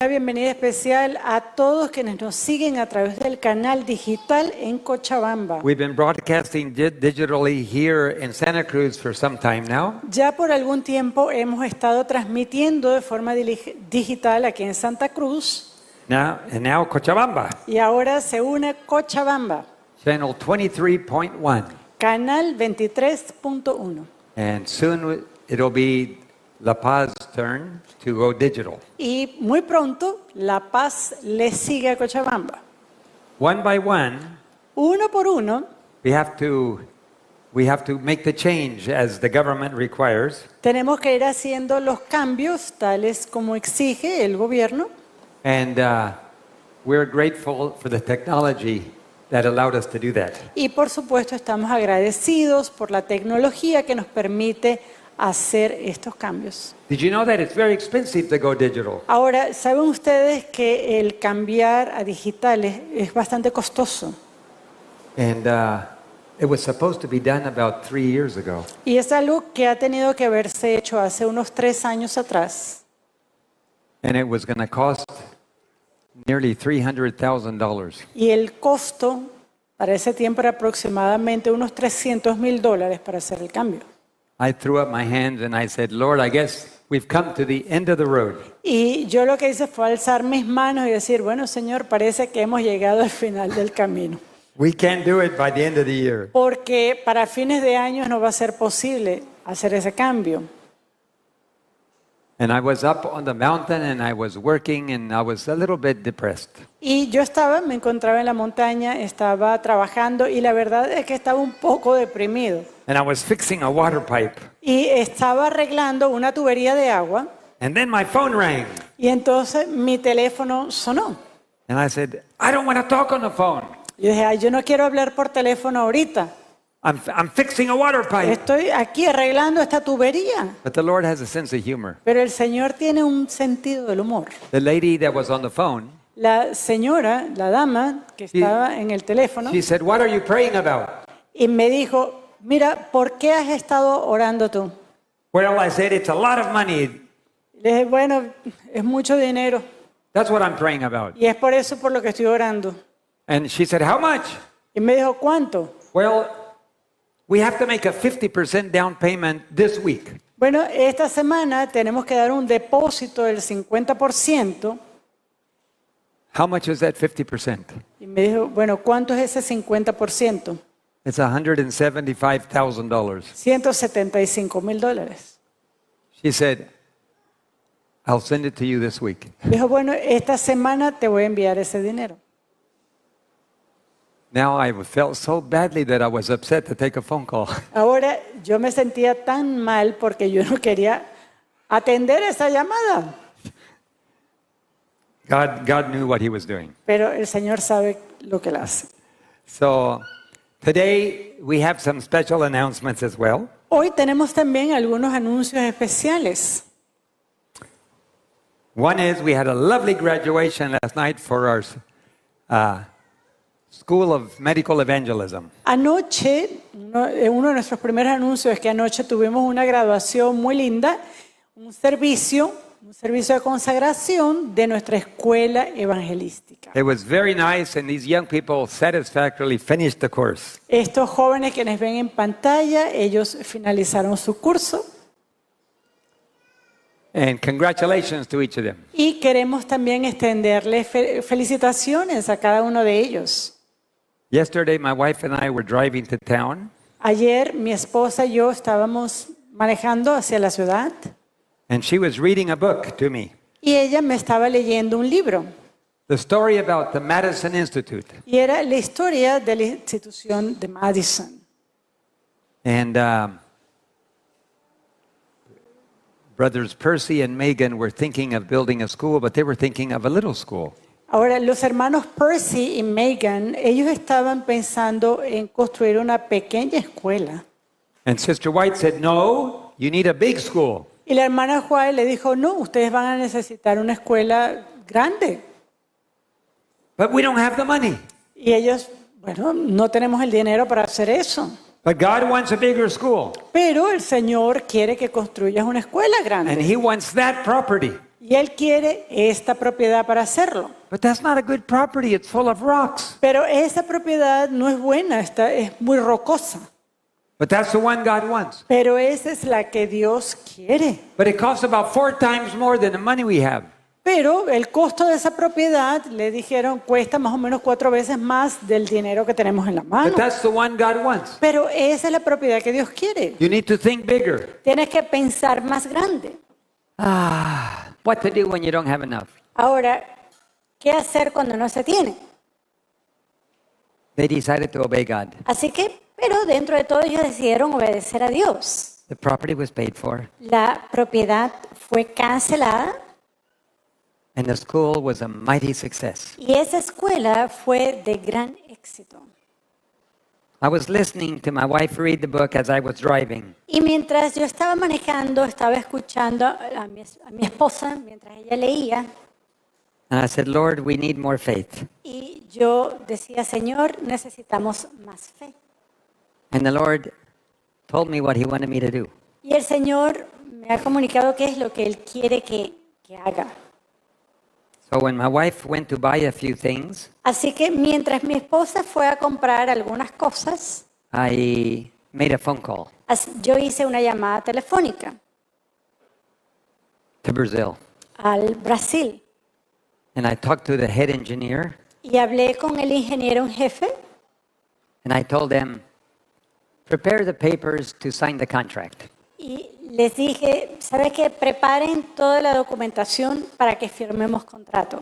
Una bienvenida especial a todos quienes nos siguen a través del canal digital en Cochabamba. We've been broadcasting digitally here in Santa Cruz for some time now. Ya por algún tiempo hemos estado transmitiendo de forma digital aquí en Santa Cruz. Now Cochabamba, Y ahora se une Cochabamba, channel 23.1. canal 23.1. And soon it'll be La Paz's turn to go digital. Y muy pronto La Paz le sigue a Cochabamba. One by one, Uno por uno, we have to make the change as the government requires. tenemos que ir haciendo los cambios tales como exige el gobierno. And we're grateful for the technology that allowed us to do that. Y por supuesto estamos agradecidos por la tecnología que nos permite hacer estos cambios. Did you know that it's very expensive to go digital? Ahora, ¿saben ustedes que el cambiar a digitales es bastante costoso? And it was supposed to be done about 3 years ago. Y es algo que ha tenido que haberse hecho hace unos 3 años atrás. And it was going to cost nearly $300,000. Y el costo para ese tiempo era aproximadamente unos $300,000 para hacer el cambio. I threw up my hands and I said, Lord, I guess we've come to the end of the road. Y yo lo que hice fue alzar mis manos y decir, bueno, Señor, parece que hemos llegado al final del camino. We can't do it by the end of the year. Porque para fines de año no va a ser posible hacer ese cambio. And I was up on the mountain and I was working and I was a little bit depressed. Y yo me encontraba en la montaña, estaba trabajando y la verdad es que estaba un poco deprimido. And I was fixing a water pipe. Y estaba arreglando una tubería de agua And then my phone rang. y entonces mi teléfono sonó. And I said, I don't want to talk on the phone. Yo dije, ay, yo no quiero hablar por teléfono ahorita. I'm fixing a water pipe. Estoy aquí arreglando esta tubería. But the Lord has a sense of humor. Pero el Señor tiene un sentido del humor. The lady that was on the phone, La señora, la dama que estaba en el teléfono, she said, what are you praying about? y me dijo, mira, ¿por qué has estado orando tú? Well, I said, it's a lot of money. Le dije, bueno, es mucho dinero That's what I'm praying about. y es por eso por lo que estoy orando. And she said, how much? Y me dijo, ¿cuánto? Well, we have to make a 50% down payment this week. Bueno, esta semana tenemos que dar un depósito del 50%. How much is that 50%? Y me dijo, bueno, ¿cuánto es ese 50%? It's $175,000. $175,000. She said, I'll send it to you this week. Dijo, bueno, esta semana te voy a enviar ese dinero. Now I felt so badly that I was upset to take a phone call. Ahora yo me sentía tan mal porque yo no quería atender esa llamada. God knew what he was doing. Pero el Señor sabe lo que él hace. So today we have some special announcements as well. Hoy tenemos también algunos anuncios especiales. One is we had a lovely graduation last night for our School of Medical Evangelism. Anoche, uno de nuestros primeros anuncios es que anoche tuvimos una graduación muy linda, un servicio de consagración de nuestra escuela evangelística. It was very nice and these young people satisfactorily finished the course. Estos jóvenes que nos ven en pantalla, ellos finalizaron su curso. And congratulations to each of them. Y queremos también extenderles felicitaciones a cada uno de ellos. Yesterday my wife and I were driving to town Ayer mi esposa y yo estábamos manejando hacia la ciudad and she was reading a book to me. y ella me estaba leyendo un libro. The story about the Madison Institute. Y era la historia de la institución de Madison. And brothers Percy and Megan were thinking of building a school, but they were thinking of a little school. Ahora, los hermanos Percy y Megan, ellos estaban pensando en construir una pequeña escuela. And Sister White said, no, you need a big school. Y la hermana White le dijo, no, ustedes van a necesitar una escuela grande. But we don't have the money. Y ellos, bueno, no tenemos el dinero para hacer eso. But God wants a bigger school. Pero el Señor quiere que construyas una escuela grande. And He wants that property. Y él quiere esta propiedad para hacerlo. But that's not a good property. It's full of rocks. Pero esa propiedad no es buena, es muy rocosa. But that's the one God wants. Pero esa es la que Dios quiere. But it costs about 4 times more than the money we have. Pero el costo de esa propiedad, le dijeron, cuesta más o menos 4 veces más del dinero que tenemos en la mano. But that's the one God wants. Pero esa es la propiedad que Dios quiere. You need to think bigger. Tienes que pensar más grande. What to do when you don't have enough? Ahora, ¿qué hacer cuando no se tiene? They decided to obey God. Así que, pero dentro de todo ellos decidieron obedecer a Dios. The property was paid for, La propiedad fue cancelada and the school was a mighty success. y esa escuela fue de gran éxito. I was listening to my wife read the book as I was driving. Y mientras yo estaba manejando, estaba escuchando a mi esposa mientras ella leía. And I said, Lord, we need more faith. Y yo decía, Señor, necesitamos más fe. And the Lord told me what he wanted me to do. Y el Señor me ha comunicado qué es lo que Él quiere que haga. So when my wife went to buy a few things, Así que mientras mi esposa fue a comprar algunas cosas, I made a phone call yo hice una llamada telefónica to Brazil. al Brasil And I talked to the head engineer, y hablé con el ingeniero en jefe and I told them, prepare the papers to sign the contract. y les dije, ¿sabe qué? Preparen toda la documentación para que firmemos contrato.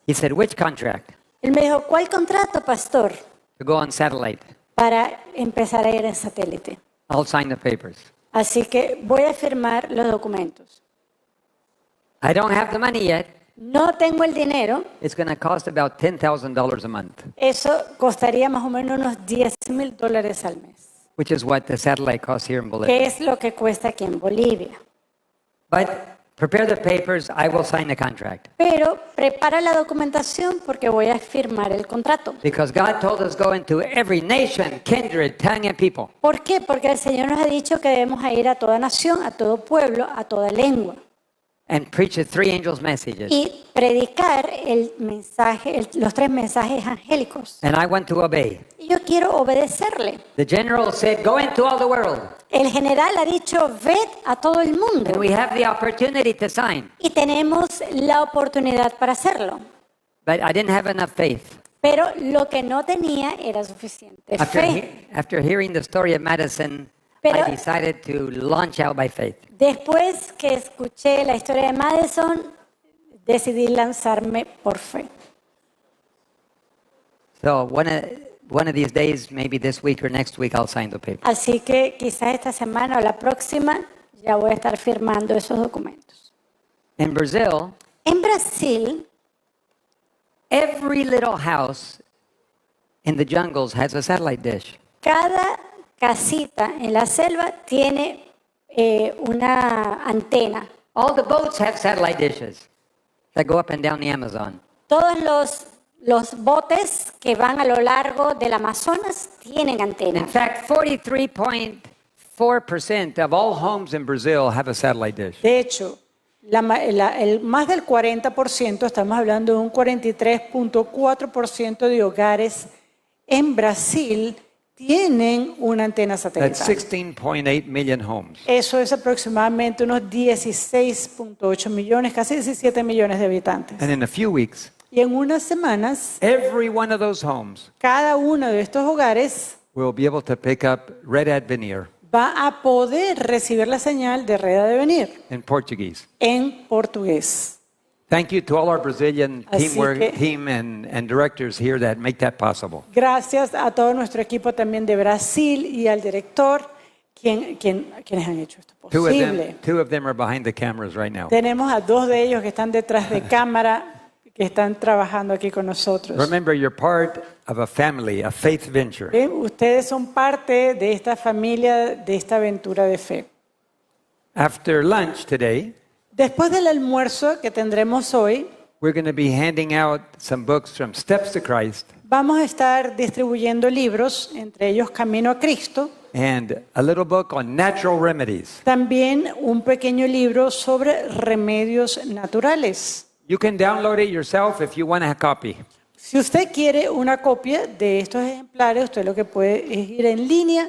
He said, which contract? Él me dijo, ¿cuál contrato, pastor? To go on satellite. Para empezar a ir en satélite. I'll sign the papers. Así que voy a firmar los documentos. I don't have the money yet. No tengo el dinero. It's going to cost about $10,000 a month, Eso costaría más o menos unos $10,000 al mes, which is what the satellite costs here in Bolivia. que es lo que cuesta aquí en Bolivia. But prepare the papers. I will sign the contract. Pero prepara la documentación porque voy a firmar el contrato. Because God told us go into every nation, kindred, tongue, and people. ¿Por qué? Porque el Señor nos ha dicho que debemos ir a toda nación, a todo pueblo, a toda lengua. And preach the 3 angels' messages. Y predicar el mensaje, los 3 mensajes angélicos. And I want to obey. Y yo quiero obedecerle. The general said, go into all the world. El general ha dicho, ved a todo el And mundo. we have the opportunity to sign. Y tenemos la oportunidad para hacerlo. But I didn't have enough faith. Pero lo que no tenía era suficiente fe. After hearing the story of Madison, Pero- I decided to launch out by faith. Después que escuché la historia de Madison, decidí lanzarme por fe. So one of these days, maybe this week or next week, I'll sign the paper. Así que quizás esta semana o la próxima ya voy a estar firmando esos documentos. In Brazil, En Brasil, every little house in the jungles has a satellite dish. cada casita en la selva tiene una antena. All the boats have satellite dishes that go up and down the Amazon. Todos los botes que van a lo largo del Amazonas tienen In antenas. fact, 43.4% of all homes in Brazil have a satellite dish. De hecho, más del 40%, estamos hablando de un 43.4% de hogares en Brasil tienen una antena That's satelital. 16.8 million homes. Eso es aproximadamente unos 16.8 millones, casi 17 millones de habitantes. And in a few weeks, Y en unas semanas, every one of those homes cada uno de estos hogares will be able to pick up Red Advenir va a poder recibir la señal de Red Avenir in Portuguese. en portugués. Thank you to all our Brazilian Así que- team and directors here that make that possible. Gracias a todo nuestro equipo también de Brasil y al director quienes han hecho esto posible. Two of them are behind the cameras right now. Tenemos a 2 de ellos que están detrás de cámara, que están trabajando aquí con nosotros. Remember, you're part of a family, a faith venture. ¿Ven? Ustedes son parte de esta familia, de esta aventura de fe. After lunch today, Después del almuerzo que tendremos hoy, we're going to be handing out some books from Steps to Christ vamos a estar distribuyendo libros, entre ellos Camino a Cristo, and a little book on natural remedies. también un pequeño libro sobre remedios naturales. You can download it yourself if you want a copy. Si usted quiere una copia de estos ejemplares, usted lo que puede es ir en línea,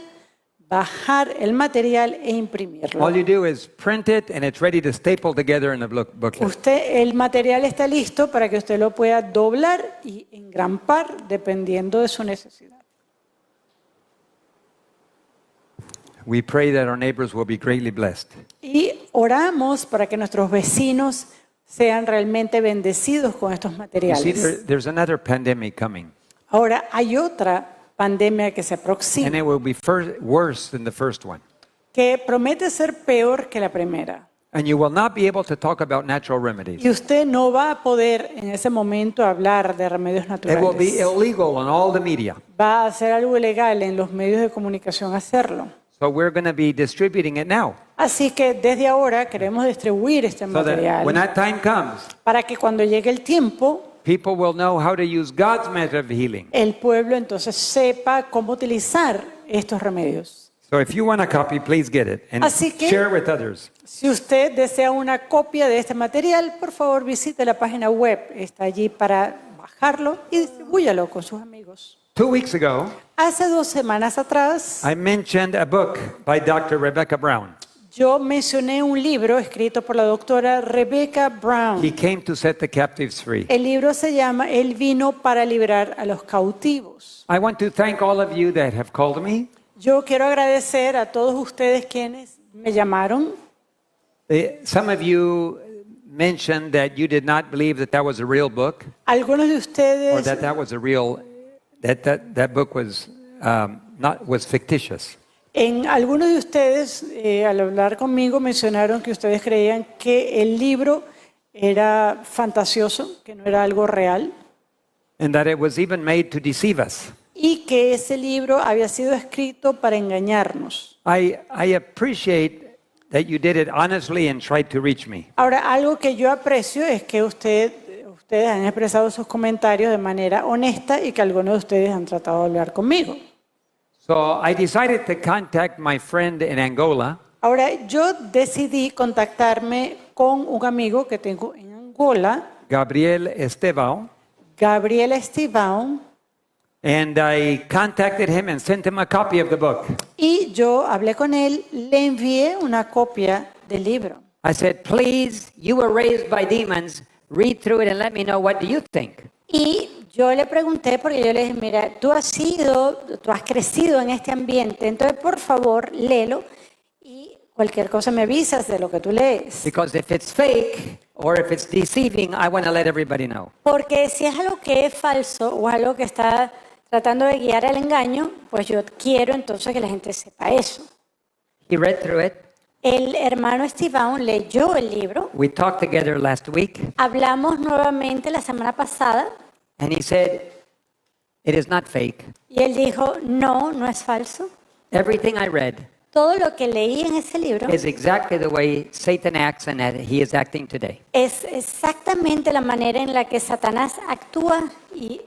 bajar el material e imprimirlo. All you do is print it, and it's ready to staple together in a booklet. El material está listo para que usted lo pueda doblar y engrampar dependiendo de su necesidad. We pray that our neighbors will be greatly blessed. Y oramos para que nuestros vecinos sean realmente bendecidos con estos You see, materiales. there's another pandemic coming, Ahora, hay otra pandemia que se and aproxima, it will be worse than the first one. que promete ser peor que la primera. And you will not be able to talk about natural remedies. Y usted no va a poder en ese momento hablar de remedios It will be naturales. illegal on all the media. Va a ser algo ilegal en los medios de comunicación hacerlo. So we're going to be distributing it now, Así que desde ahora queremos distribuir este so that when material that time comes, para que cuando llegue el tiempo, people will know how to use God's method of healing. el pueblo entonces sepa cómo utilizar estos remedios. So if you want a copy, please get it and Así que- share with others. Si usted desea una copia de este material, por favor visite la página web. Está allí para bajarlo y distribúyalo con sus amigos. 2 weeks ago, Hace 2 semanas atrás, I mentioned a book by Dr. Rebecca Brown. yo mencioné un libro escrito por la doctora Rebecca Brown. He came to set the captives free. El libro se llama Él vino para liberar a los cautivos. I want to thank all of you that have called me. Yo quiero agradecer a todos ustedes quienes me llamaron. Some of you mentioned that you did not believe that that was a real book, Algunos de or ustedes, that was a real, that book was was fictitious. algunos de ustedes al hablar conmigo mencionaron que ustedes creían que el libro era fantasioso, que no era algo real, And that it was even made to deceive us. y que ese libro había sido escrito para engañarnos. I appreciate that you did it honestly and tried to reach me. Ahora, algo que yo aprecio es que ustedes han expresado sus comentarios de manera honesta y que algunos de ustedes han tratado de hablar conmigo. So I decided to contact my friend in Angola, Ahora, yo decidí contactarme con un amigo que tengo en Angola, Gabriel Estevao, Gabriel Estevão, and I contacted him and sent him a copy of the book. y yo hablé con él, le envié una copia del libro. I said, please, you were raised by demons. Read through it and let me know what do you think. Y yo le pregunté, porque yo le dije, mira, tú has crecido en este ambiente, entonces por favor, léelo y cualquier cosa me avisas de lo que tú lees. Because if it's fake or if it's deceiving, I want to let everybody know. Porque si es algo que es falso o algo que está tratando de guiar al engaño, pues yo quiero entonces que la gente sepa eso. He read through it. El hermano Estevão leyó el libro. We talked together last week, Hablamos nuevamente la semana pasada and he said, it is not fake. y él dijo, no, no es falso. Everything I read Todo lo que leí en ese libro is exactly the way Satan acts and that he is acting today. es exactamente la manera en la que Satanás actúa y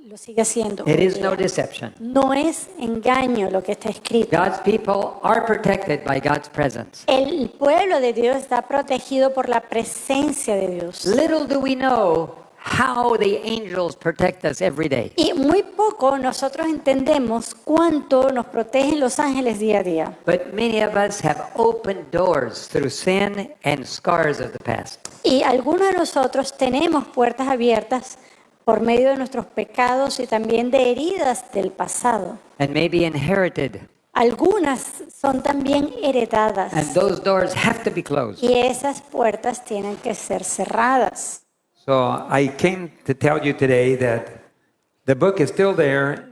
lo sigue haciendo. It is no deception. No es engaño lo que está escrito. God's people are protected by God's presence. El pueblo de Dios está protegido por la presencia de Dios. Little do we know how the angels protect us every day. Y muy poco nosotros entendemos cuánto nos protegen los ángeles día a día. But many of us have opened doors through sin and scars of the past. Y algunos de nosotros tenemos puertas abiertas por medio de nuestros pecados y también de heridas del pasado. And maybe inherited. Algunas son también heredadas And those doors have to be closed. y esas puertas tienen que ser cerradas. So I came to tell you today that the book is still there.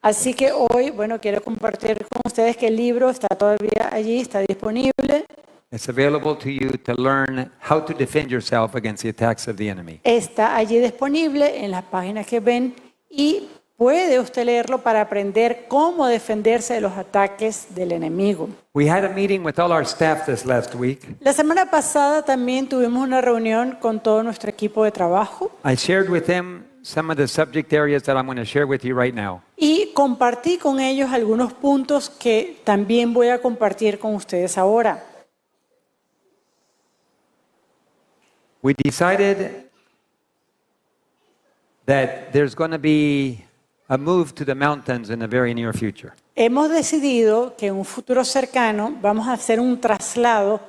Así que hoy, bueno, quiero compartir con ustedes que el libro está todavía allí, está disponible. It's available to you to learn how to defend yourself against the attacks of the enemy. Está allí disponible en las páginas que ven y Puede usted leerlo para aprender cómo defenderse de los ataques del enemigo. We had a meeting with all our staff this last week. La semana pasada también tuvimos una reunión con todo nuestro equipo de trabajo I shared with them some of the subject areas that I'm going to share with you right now. y compartí con ellos algunos puntos que también voy a compartir con ustedes ahora. We decided that there's going to be a move to the mountains in the very near future. Hemos decidido que en un futuro cercano vamos a hacer un traslado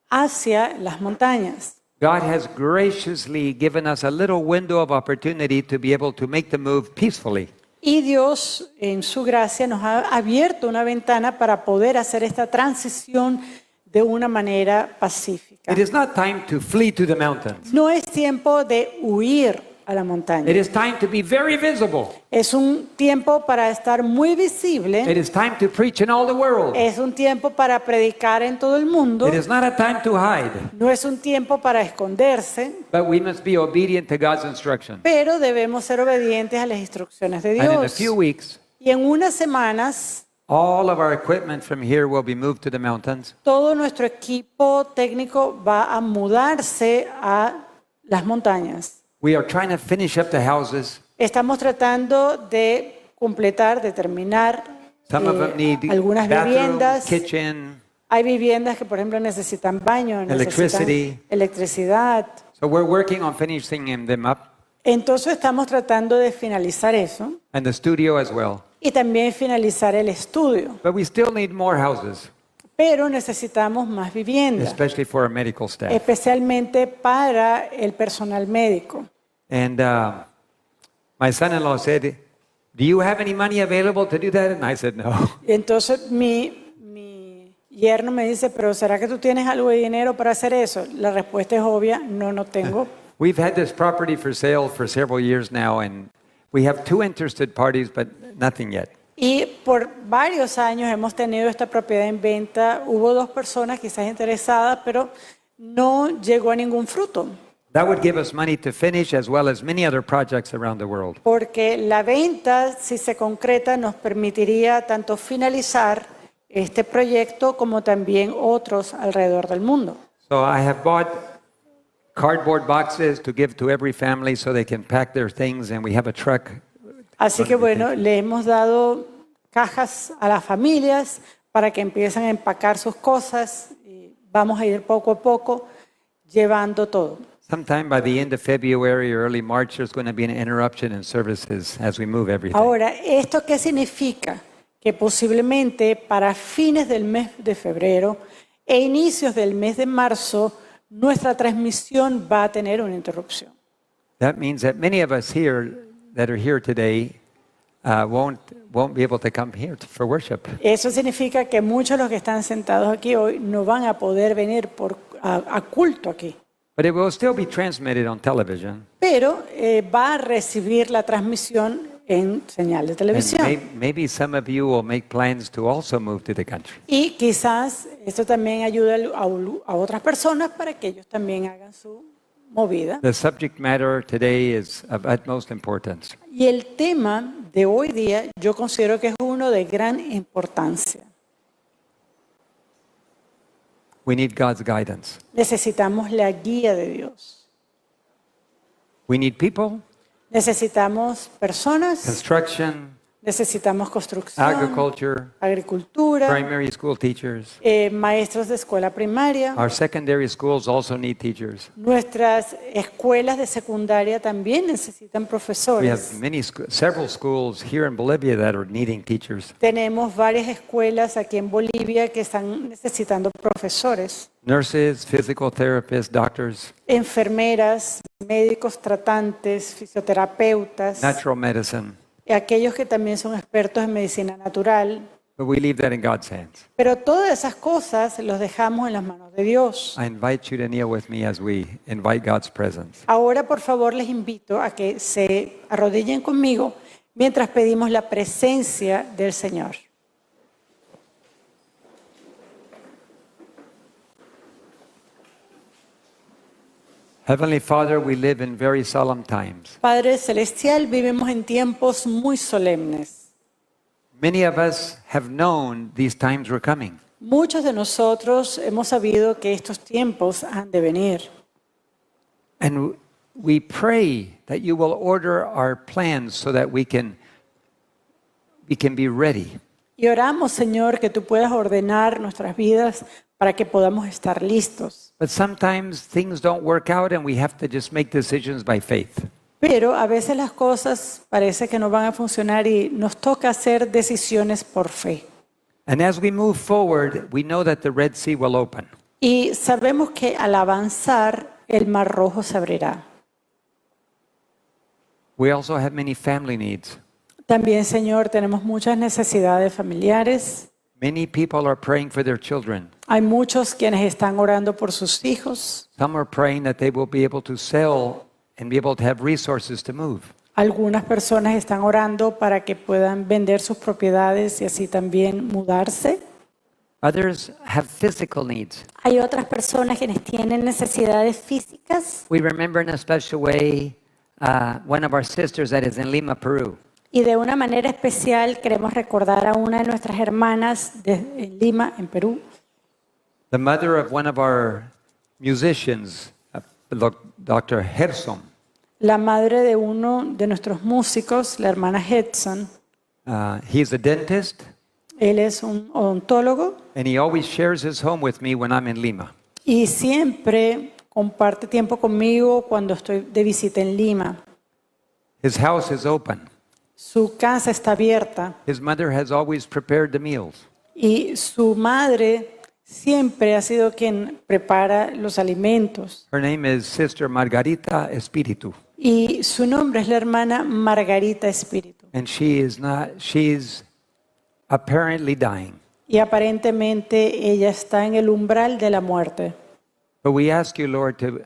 hacia las montañas. God has graciously given us a little window of opportunity to be able to make the move peacefully. Y Dios, en su gracia, nos ha abierto una ventana para poder hacer esta transición de una manera pacífica. It is not time to flee to the mountains. No es tiempo de huir a la It montaña. is time to be very visible. Es un tiempo para estar muy visible. It is time to preach in all the world. Es un tiempo para predicar en todo el mundo. It is not a time to hide, No es un tiempo para esconderse, but we must be obedient to God's instruction. pero debemos ser obedientes a las instrucciones de And in a Dios. few weeks, Y en unas semanas, all of our equipment from here will be moved to the mountains. todo nuestro equipo técnico va a mudarse a las montañas. We are trying to finish up the houses. Estamos tratando de completar, de terminar Some of them need algunas bathroom, viviendas. kitchen. Hay viviendas que, por ejemplo, necesitan baño, necesitan Electricity. electricidad. So we're working on finishing them up, Entonces estamos tratando de finalizar eso and the studio as well. y también finalizar el estudio. But we still need more houses, Pero necesitamos más viviendas, especially for our medical staff. especialmente para el personal médico. And my son-in-law said, "Do you have any money available to do that?" And I said, "No." Y entonces mi yerno me dice, pero ¿será que tú tienes algo de dinero para hacer eso? La respuesta es obvia, no tengo. We've had this property for sale for several years now, and we have 2 interested parties, but nothing yet. Y por varios años hemos tenido esta propiedad en venta. Hubo 2 personas quizás interesadas, pero no llegó a ningún fruto. That would give us money to finish as well as many other projects around the world. Porque la venta, si se concreta, nos permitiría tanto finalizar este proyecto como también otros alrededor del mundo. So I have bought cardboard boxes to give to every family so they can pack their things, and we have a truck. Así que bueno, le hemos dado cajas a las familias para que empiecen a empacar sus cosas y vamos a ir poco a poco llevando todo. Sometime by the end of February or early March, there's going to be an interruption in services as we move everything. Ahora, ¿esto qué significa? Que posiblemente para fines del mes de febrero e inicios del mes de marzo, nuestra transmisión va a tener una interrupción. That means that many of us here that are here today won't be able to come here for worship. Eso significa que muchos de los que están sentados aquí hoy no van a poder venir a culto aquí. But it will still be transmitted on television. Pero va a recibir la transmisión en señal de And televisión. maybe some of you will make plans to also move to the country. Y quizás esto también ayude a otras personas para que ellos también hagan su movida. The subject matter today is of utmost importance. Y el tema de hoy día yo considero que es uno de gran importancia. We need God's guidance. Necesitamos la guía de Dios. We need people, Necesitamos personas, construction, necesitamos construcción, agriculture, agricultura, primary school teachers. maestros de escuela primaria. Our secondary schools also need teachers. Nuestras escuelas de secundaria también necesitan We have profesores. several schools here in Bolivia that are needing teachers. Tenemos varias escuelas aquí en Bolivia que están necesitando profesores, Nurses, physical therapists, doctors, enfermeras, médicos tratantes, fisioterapeutas, natural medicine. y aquellos que también son expertos en medicina natural. But we leave that in God's hands. Pero todas esas cosas los dejamos en las manos de Dios. I invite you to kneel with me as we invite God's presence. Ahora, por favor, les invito a que se arrodillen conmigo mientras pedimos la presencia del Señor. Heavenly Father, we live in very solemn times. Padre Celestial, vivimos en tiempos muy solemnes. Many of us have known these times were coming. Muchos de nosotros hemos sabido que estos tiempos han de venir. And we pray that you will order our plans so that we can be ready. Y oramos, Señor, que tú puedas ordenar nuestras vidas para que podamos estar listos. But sometimes things don't work out and we have to just make decisions by faith. Pero a veces las cosas parece que no van a funcionar y nos toca hacer decisiones por fe. And as we move forward, we know that the Red Sea will open. Y sabemos que al avanzar, el Mar Rojo se abrirá. We also have many family needs. También, Señor, tenemos muchas necesidades familiares. Many people are praying for their children. Hay muchos quienes están orando por sus hijos. Some are praying that they will be able to sell and be able to have resources to move. Algunas personas están orando para que puedan vender sus propiedades y así también mudarse. Others have physical needs. Hay otras personas quienes tienen necesidades físicas We remember in a special way one of our sisters that is in Lima, Peru. Y de una manera especial queremos recordar a una de nuestras hermanas en Lima, en Perú, The mother of one of our musicians, Dr. Gerson. la madre de uno de nuestros músicos, la hermana Hedson. He's a dentist, Él es un odontólogo and he always shares his home with me when I'm in Lima. y siempre comparte tiempo conmigo cuando estoy de visita en Lima. His house is open. Su casa está abierta His mother has always prepared the meals. y su madre siempre ha sido quien prepara los alimentos. Her name is Sister Margarita Espiritu, Y su nombre es la hermana Margarita Espíritu. and she's apparently dying. Y aparentemente ella está en el umbral de la muerte. But we ask you, Lord, to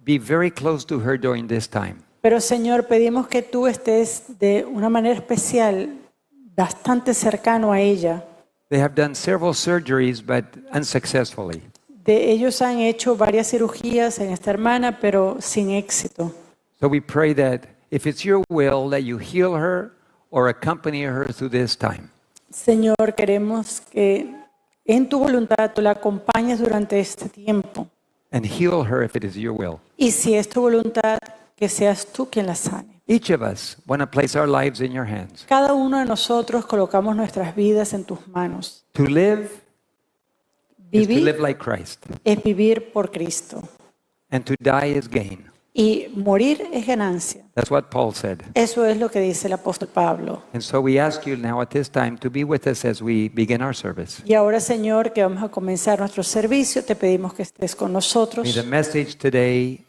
be very close to her during this time. Pero Señor, pedimos que tú estés de una manera especial, bastante cercano a ella. They have done several surgeries, but unsuccessfully. Ellos han hecho varias cirugías en esta hermana, pero sin éxito. So we pray that if it's your will, that you heal her or accompany her through this time. Señor, queremos que en tu voluntad tú la acompañes durante este tiempo. And heal her if it is your will. Y si es tu voluntad, que seas tú quien la sane. Each of us want to place our lives in your hands. Cada uno de nosotros colocamos nuestras vidas en tus manos. To live is to Vivir live like Christ, es vivir por Cristo. and to die is gain. Y morir es ganancia. That's what Paul said. Eso es lo que dice el apóstol Pablo. And so we ask you now at this time to be with us as we begin our service. Y ahora, Señor, que vamos a comenzar nuestro servicio, te pedimos que estés con May nosotros the message today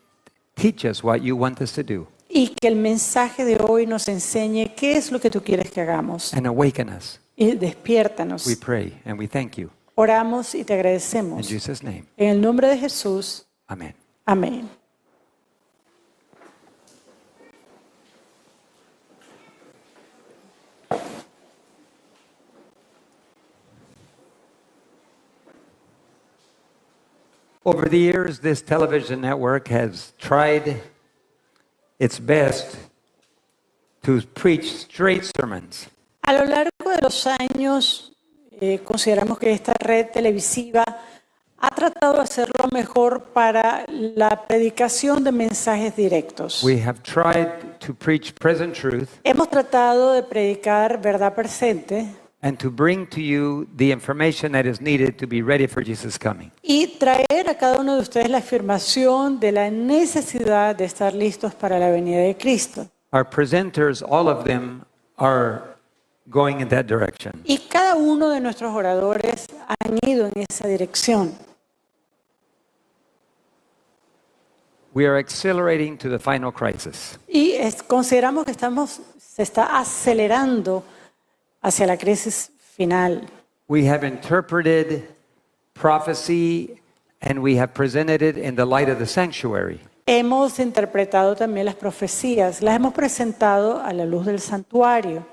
teach us what you want us to do y que el mensaje de hoy nos enseñe qué es lo que tú quieres que hagamos. and awaken us. Y despiértanos. We pray and we thank you. Oramos y te In agradecemos. Jesus' name, En el nombre de Jesús. amen. Amén. Over the years, this television network has tried its best to preach straight sermons. A lo largo de los años, consideramos que esta red televisiva ha tratado de hacerlo mejor para la predicación de mensajes directos. We have tried to preach present truth Hemos tratado de predicar verdad presente and to bring to you the information that is needed to be ready for Jesus' coming. y traer a cada uno de ustedes la afirmación de la necesidad de estar listos para la venida de Cristo. Our presenters, all of them, are going in that direction. Y cada uno de nuestros oradores han ido en esa dirección. We are accelerating to the final crisis. Y consideramos que se está acelerando hacia la crisis final. We have interpreted prophecy and we have presented it in the light of the sanctuary. Hemos interpretado también las profecías, las hemos presentado a la luz del santuario.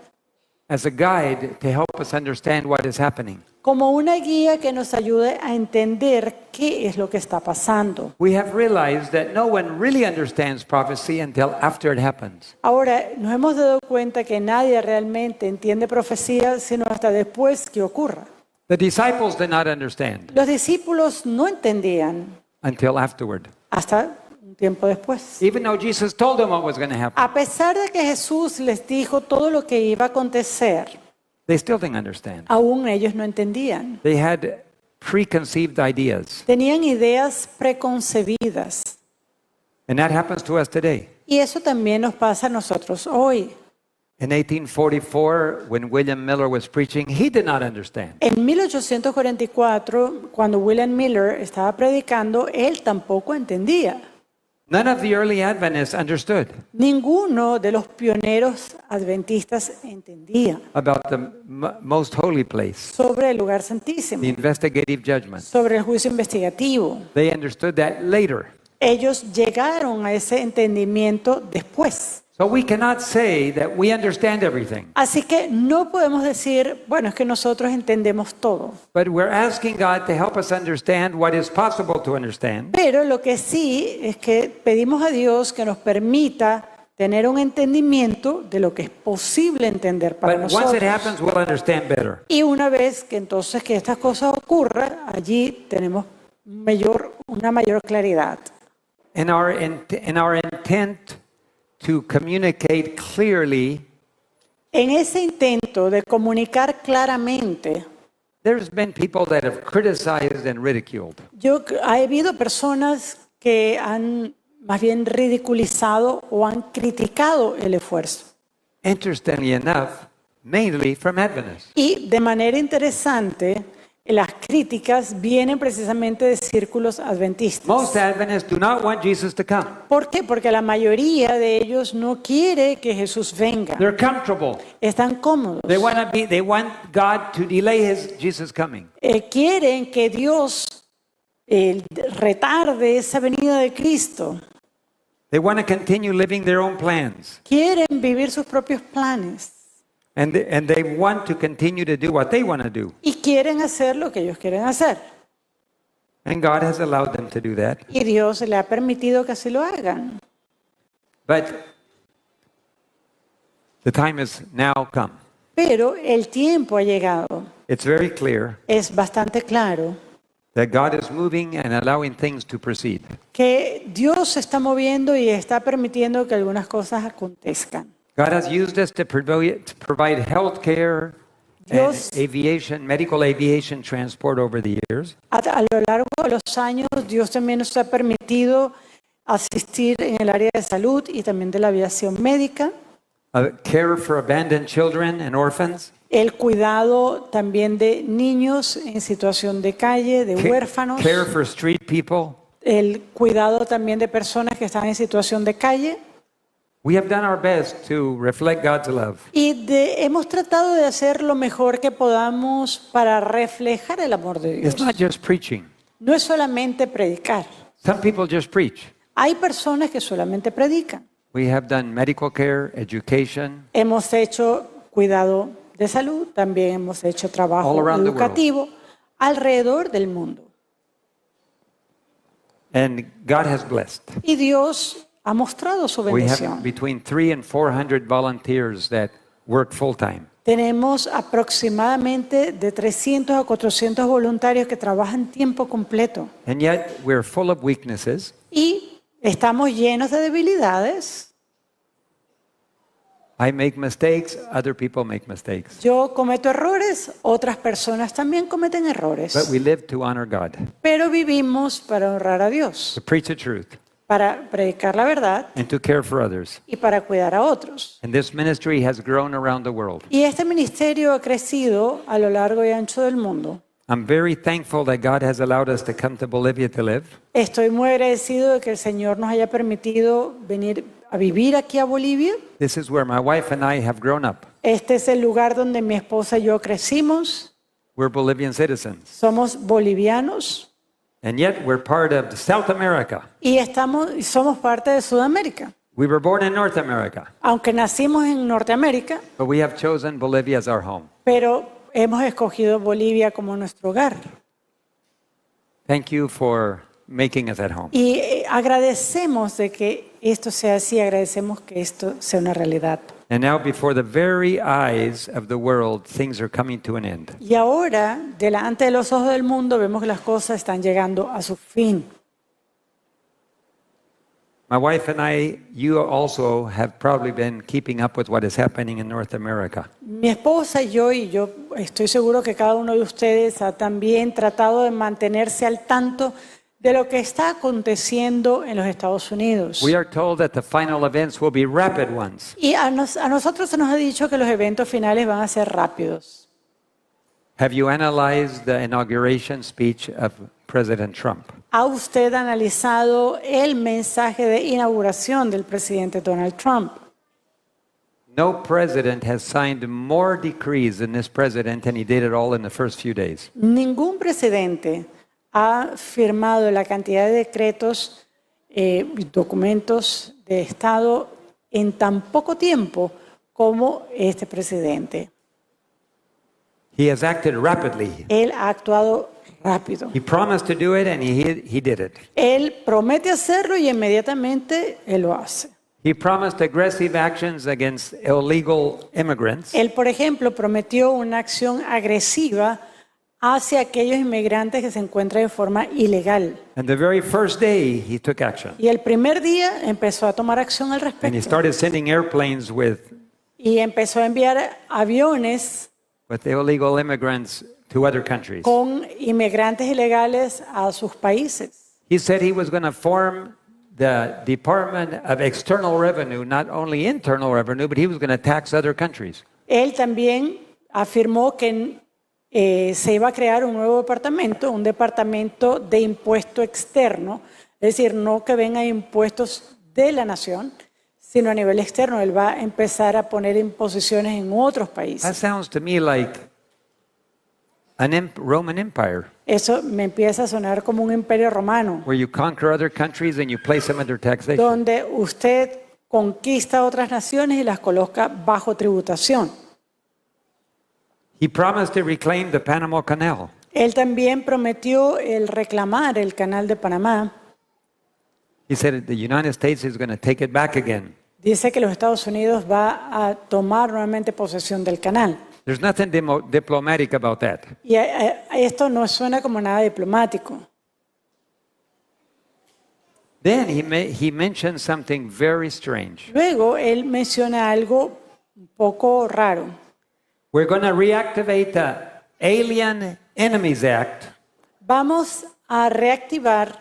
as a guide to help us understand what is happening. como una guía que nos ayude a entender qué es lo que está pasando. We have realized that no one really understands prophecy until after it happens. Ahora, nos hemos dado cuenta que nadie realmente entiende profecía sino hasta después que ocurra. The disciples did not understand Los discípulos no entendían until afterward. hasta un tiempo después. Even though Jesus told them what was going to happen, A pesar de que Jesús les dijo todo lo que iba a acontecer, they still didn't understand. aún ellos no entendían. They had preconceived ideas. Tenían ideas preconcebidas. And that happens to us today. Y eso también nos pasa a nosotros hoy. In 1844, when William Miller was preaching, he did not understand. En 1844, cuando William Miller estaba predicando, él tampoco entendía. None of the early Adventists understood Ninguno de los pioneros adventistas entendía about the most holy place, sobre el lugar santísimo, the investigative judgment. sobre el juicio investigativo. They understood that later. Ellos llegaron a ese entendimiento después. So we cannot say that we understand everything, Así que no podemos decir, bueno, es que nosotros entendemos todo. but we're asking God to help us understand what is possible to understand, Pero lo que sí es que pedimos a Dios que nos permita tener un entendimiento de lo que es posible entender para but once it nosotros. happens, we'll understand better. Y una vez que entonces que estas cosas ocurran, allí tenemos una mayor claridad. In our intent to communicate clearly, En ese intento de comunicar claramente, there's been people that have criticized and ridiculed. ha habido personas que han más bien ridiculizado o han criticado el esfuerzo. Interestingly enough, mainly from Adventists. Y de manera interesante, las críticas vienen precisamente de círculos adventistas. Most Adventists do not want Jesus to come. ¿Por qué? Porque la mayoría de ellos no quiere que Jesús venga. They're comfortable. Están cómodos. They want God to delay Jesus coming. Quieren que Dios retarde esa venida de Cristo. They want to continue living their own plans. Quieren vivir sus propios planes. And they want to continue to do what they want to do. Y quieren hacer lo que ellos quieren hacer. And God has allowed them to do that. Y Dios le ha permitido que así lo hagan. But the time has now come. Pero el tiempo ha llegado. It's very clear Es bastante claro that God is moving and allowing things to proceed. que Dios se está moviendo y está permitiendo que algunas cosas acontezcan. God has used us to provide health care and Dios- medical aviation transport over the years. A lo largo de los años, Dios también nos ha permitido asistir en el área de salud y también de la aviación médica, Care for abandoned children and orphans. el cuidado también de niños en situación de calle, de huérfanos, Care for street people. el cuidado también de personas que están en situación de calle. We have done our best to reflect God's love. Y hemos tratado de hacer lo mejor que podamos para reflejar el amor de Dios. It's not just preaching. No es solamente predicar. Some people just preach. Hay personas que solamente predican. We have done medical care, education, Hemos hecho cuidado de salud, también hemos hecho trabajo All around the educativo alrededor del mundo. and God has blessed. Y Dios ha mostrado su We have bendición. between 300 and 400 volunteers that work full time. Tenemos aproximadamente de 300 a 400 voluntarios que trabajan tiempo completo. And yet we're full of weaknesses. Y estamos llenos de debilidades. I make mistakes, other people make mistakes. Yo cometo errores, otras personas también cometen errores. But we live to honor God, Pero vivimos para honrar a Dios, to preach the truth, para predicar la verdad and to care for others. y para cuidar a otros. And this ministry has grown around the world. Y este ministerio ha crecido a lo largo y ancho del mundo. I'm very thankful that God has allowed us to come to Bolivia to live. Estoy muy agradecido de que el Señor nos haya permitido venir a vivir aquí a Bolivia. This is where my wife and I have grown up. Este es el lugar donde mi esposa y yo crecimos. We're Bolivian citizens. Somos bolivianos And yet we're part of South America. y somos parte de Sudamérica. We were born in North America, Aunque nacimos en Norteamérica, but we have chosen Bolivia as our home. pero hemos escogido Bolivia como nuestro hogar. Thank you for making us at home. Y agradecemos de que esto sea así, agradecemos que esto sea una realidad. And now, before the very eyes of the world, things are coming to an end. Y ahora, delante de los ojos del mundo, vemos que las cosas están llegando a su fin. My wife and I, you also have probably been keeping up with what is happening in North America. Mi esposa y yo estoy seguro que cada uno de ustedes ha también tratado de mantenerse al tanto de lo que está aconteciendo en los Estados Unidos. We are told that the final events will be rapid ones. Y a nosotros se nos ha dicho que los eventos finales van a ser rápidos. Have you analyzed the inauguration speech of President Trump? ¿Ha usted analizado el mensaje de inauguración del presidente Donald Trump? No president has signed more decrees than this president, and he did it all in the first few days. Ningún presidente ha firmado la cantidad de decretos y documentos de Estado en tan poco tiempo como este presidente. He has acted rapidly. Él ha actuado rápido. He promised to do it, and he did it. Él promete hacerlo y inmediatamente él lo hace. He promised aggressive actions against illegal immigrants, Él, por ejemplo, prometió una acción agresiva hacia aquellos inmigrantes que se encuentran de forma ilegal. and the very first day he took action. Y el primer día empezó a tomar acción al And he respecto. started sending airplanes with Y empezó a enviar aviones illegal immigrants to other countries. con inmigrantes ilegales a sus países. He said he was going to form the Department of External Revenue, not only internal revenue, but he was going to tax other countries. Él también afirmó que se iba a crear un nuevo departamento, un departamento de impuesto externo, es decir, no que vengan impuestos de la nación, sino a nivel externo. Él va a empezar a poner imposiciones en otros That países. sounds to me like an Roman Empire, Eso me empieza a sonar como un imperio romano, where you conquer other countries and you place them under taxation. donde usted conquista otras naciones y las coloca bajo tributación. He promised to reclaim the Panama Canal. Él también prometió el reclamar el canal de Panamá. He said the United States is going to take it back again. Dice que los Estados Unidos va a tomar nuevamente posesión del canal. There's nothing diplomatic about that. Y esto no suena como nada diplomático. Then he mentioned something very strange. Luego él menciona algo un poco raro. We're going to reactivate the Alien Enemies Act, Vamos a reactivar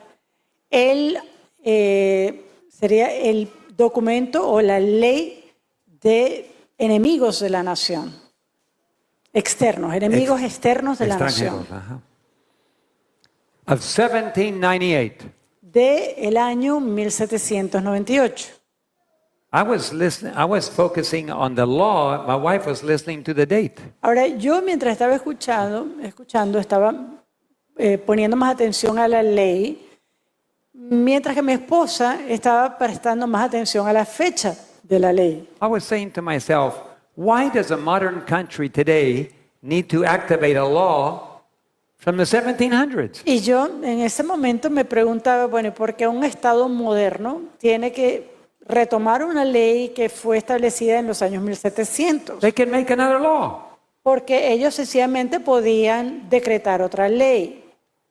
sería el documento o la ley de enemigos de la nación. Externos, enemigos externos de la nación. extranjeros, ajá. Of 1798. De el año 1798. I was focusing on the law. My wife was listening to the date. Ahora, yo mientras estaba escuchando estaba poniendo más atención a la ley, mientras que mi esposa estaba prestando más atención a la fecha de la ley. I was saying to myself, why does a modern country today need to activate a law from the 1700s? Y yo en ese momento me preguntaba, bueno, ¿por qué un Estado moderno tiene que retomar una ley que fue establecida en los años 1700? They can make another law. Porque ellos sencillamente podían decretar otra ley.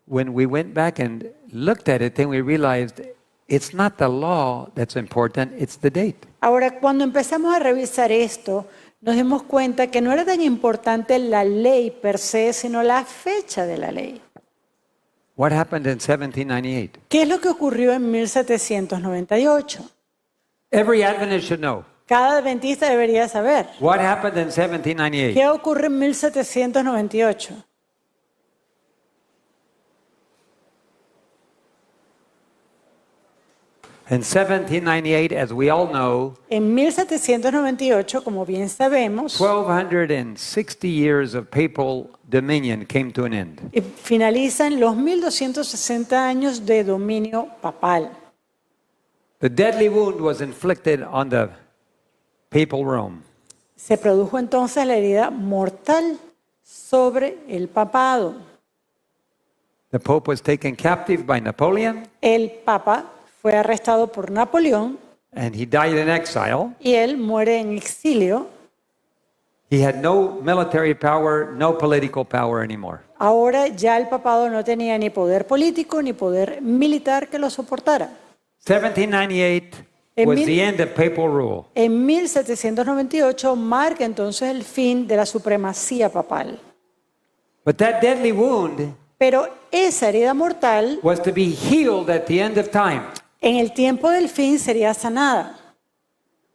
When we went back and looked at it, then we realized it's not the law that's important, it's the date. Ahora, cuando empezamos a revisar esto, nos dimos cuenta que no era tan importante la ley per se, sino la fecha de la ley. What happened in 1798? ¿Qué es lo que ocurrió en 1798? Every Adventist should know. Cada adventista debería saber. What happened in 1798? ¿Qué ocurre en 1798? In 1798, as we all know, En 1798, como bien sabemos, 1,260 years of papal dominion came to an end. finalizan los 1260 años de dominio papal. The deadly wound was inflicted on the papal Rome. Se produjo entonces la herida mortal sobre el papado. The Pope was taken captive by Napoleon, El papa fue arrestado por Napoleón and he died in exile. y él muere en exilio. He had no military power, no political power anymore. Ahora ya el papado no tenía ni poder político ni poder militar que lo soportara. 1798 En was mil- the end of papal rule. En 1798 marca entonces el fin de la supremacía papal. But that deadly wound Pero esa herida mortal was to be healed at the end of time. en el tiempo del fin sería sanada.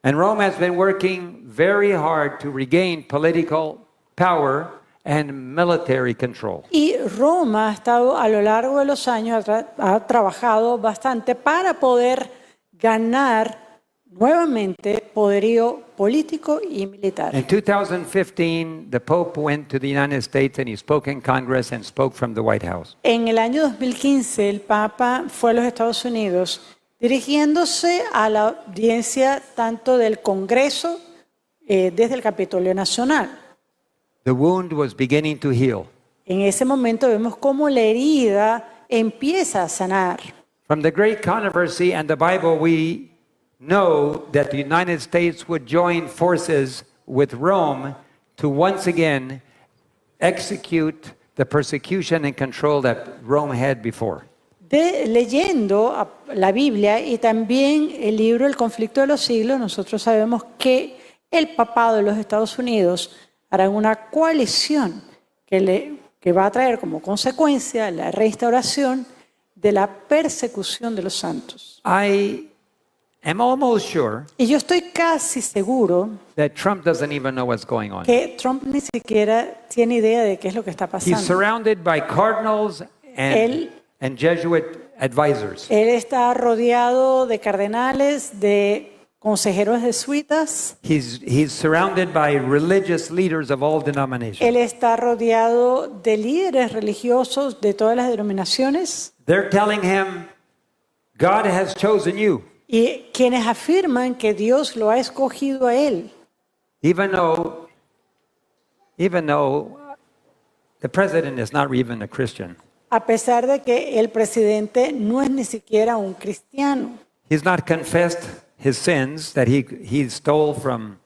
And Rome has been working very hard to regain political power and military control. Y Roma ha estado a lo largo de los años, ha trabajado bastante para poder ganar nuevamente poderío político y militar. In 2015, the Pope went to the United States and he spoke in Congress and spoke from the White House. En el año 2015 el Papa fue a los Estados Unidos dirigiéndose a la audiencia tanto del Congreso desde el Capitolio Nacional. The wound was beginning to heal. En ese momento vemos cómo la herida empieza a sanar. From the great controversy and the Bible, we know that the United States would join forces with Rome to once again execute the persecution and control that Rome had before. Leyendo la Biblia y también el libro El conflicto de los siglos, nosotros sabemos que el papado de los Estados Unidos hará una coalición que va a traer como consecuencia la restauración de la persecución de los santos. I am almost sure Y yo estoy casi seguro that Trump doesn't even know what's going on. que Trump ni siquiera tiene idea de qué es lo que está He's pasando. surrounded by cardinals Él- and Jesuit advisors. Él está rodeado de cardenales, de consejeros jesuitas. He's surrounded by religious leaders of all denominations. Él está rodeado de líderes religiosos de todas las denominaciones They're telling him, God has chosen you, y quienes afirman que Dios lo ha escogido a él, even though the president is not even a Christian. a pesar de que el presidente no es ni siquiera un cristiano. He's not confessed his sins that he stole from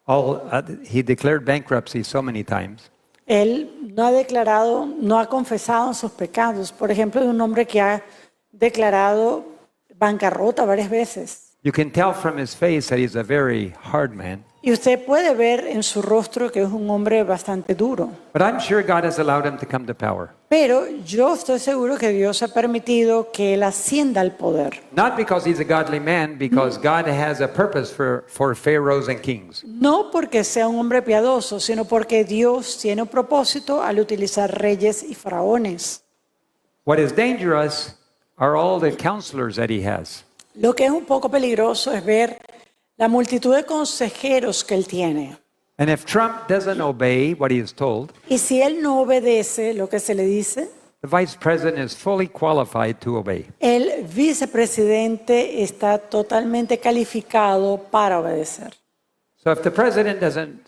all. He declared bankruptcy so many times. Él no ha declarado, no ha confesado sus pecados. Por ejemplo, de un hombre que ha declarado bancarrota varias veces. You can tell from his face that he's a very hard man. Y usted puede ver en su rostro que es un hombre bastante duro. But I'm sure God has allowed him to come to power. Pero yo estoy seguro que Dios ha permitido que él ascienda al poder. Not because he's a godly man, because God has a purpose for pharaohs and kings. No porque sea un hombre piadoso, sino porque Dios tiene un propósito al utilizar reyes y faraones. What is dangerous are all the counselors that he has. Lo que es un poco peligroso es ver la multitud de consejeros que él tiene. And if Trump doesn't obey what he is told, Y si él no obedece lo que se le dice, the vice president is fully qualified to obey. el vicepresidente está totalmente calificado para obedecer. So if the president doesn't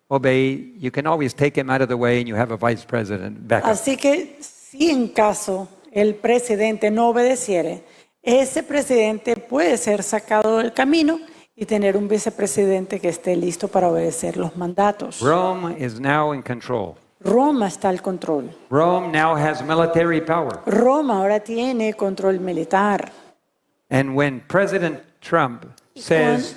obey, you can always take him out of the way and you have a vice president back up. Así que si en caso el presidente no obedeciere, ese presidente puede ser sacado del camino y tener un vicepresidente que esté listo para obedecer los mandatos. Rome is now in control. Roma está al control. Rome now has military power. Roma ahora tiene control militar. And when President Trump says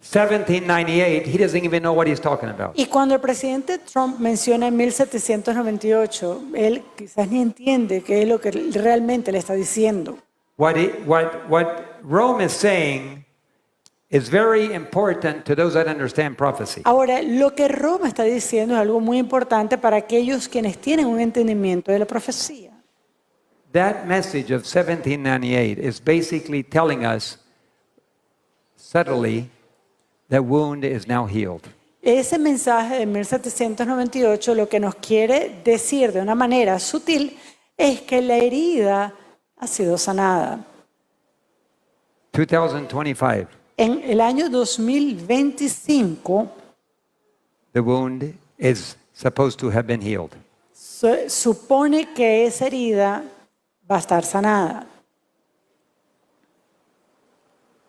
1798, he doesn't even know what he's talking about. Y cuando el presidente Trump menciona en 1798, él quizás ni entiende qué es lo que realmente le está diciendo. What Rome is saying is very important to those that understand prophecy. Ahora, lo que Roma está diciendo es algo muy importante para aquellos quienes tienen un entendimiento de la profecía. That message of 1798 is basically telling us subtly that wound is now healed. Ese mensaje de 1798 lo que nos quiere decir de una manera sutil es que la herida ha sido sanada. 2025, En el año 2025 the wound is supposed to have been healed. se supone que esa herida va a estar sanada.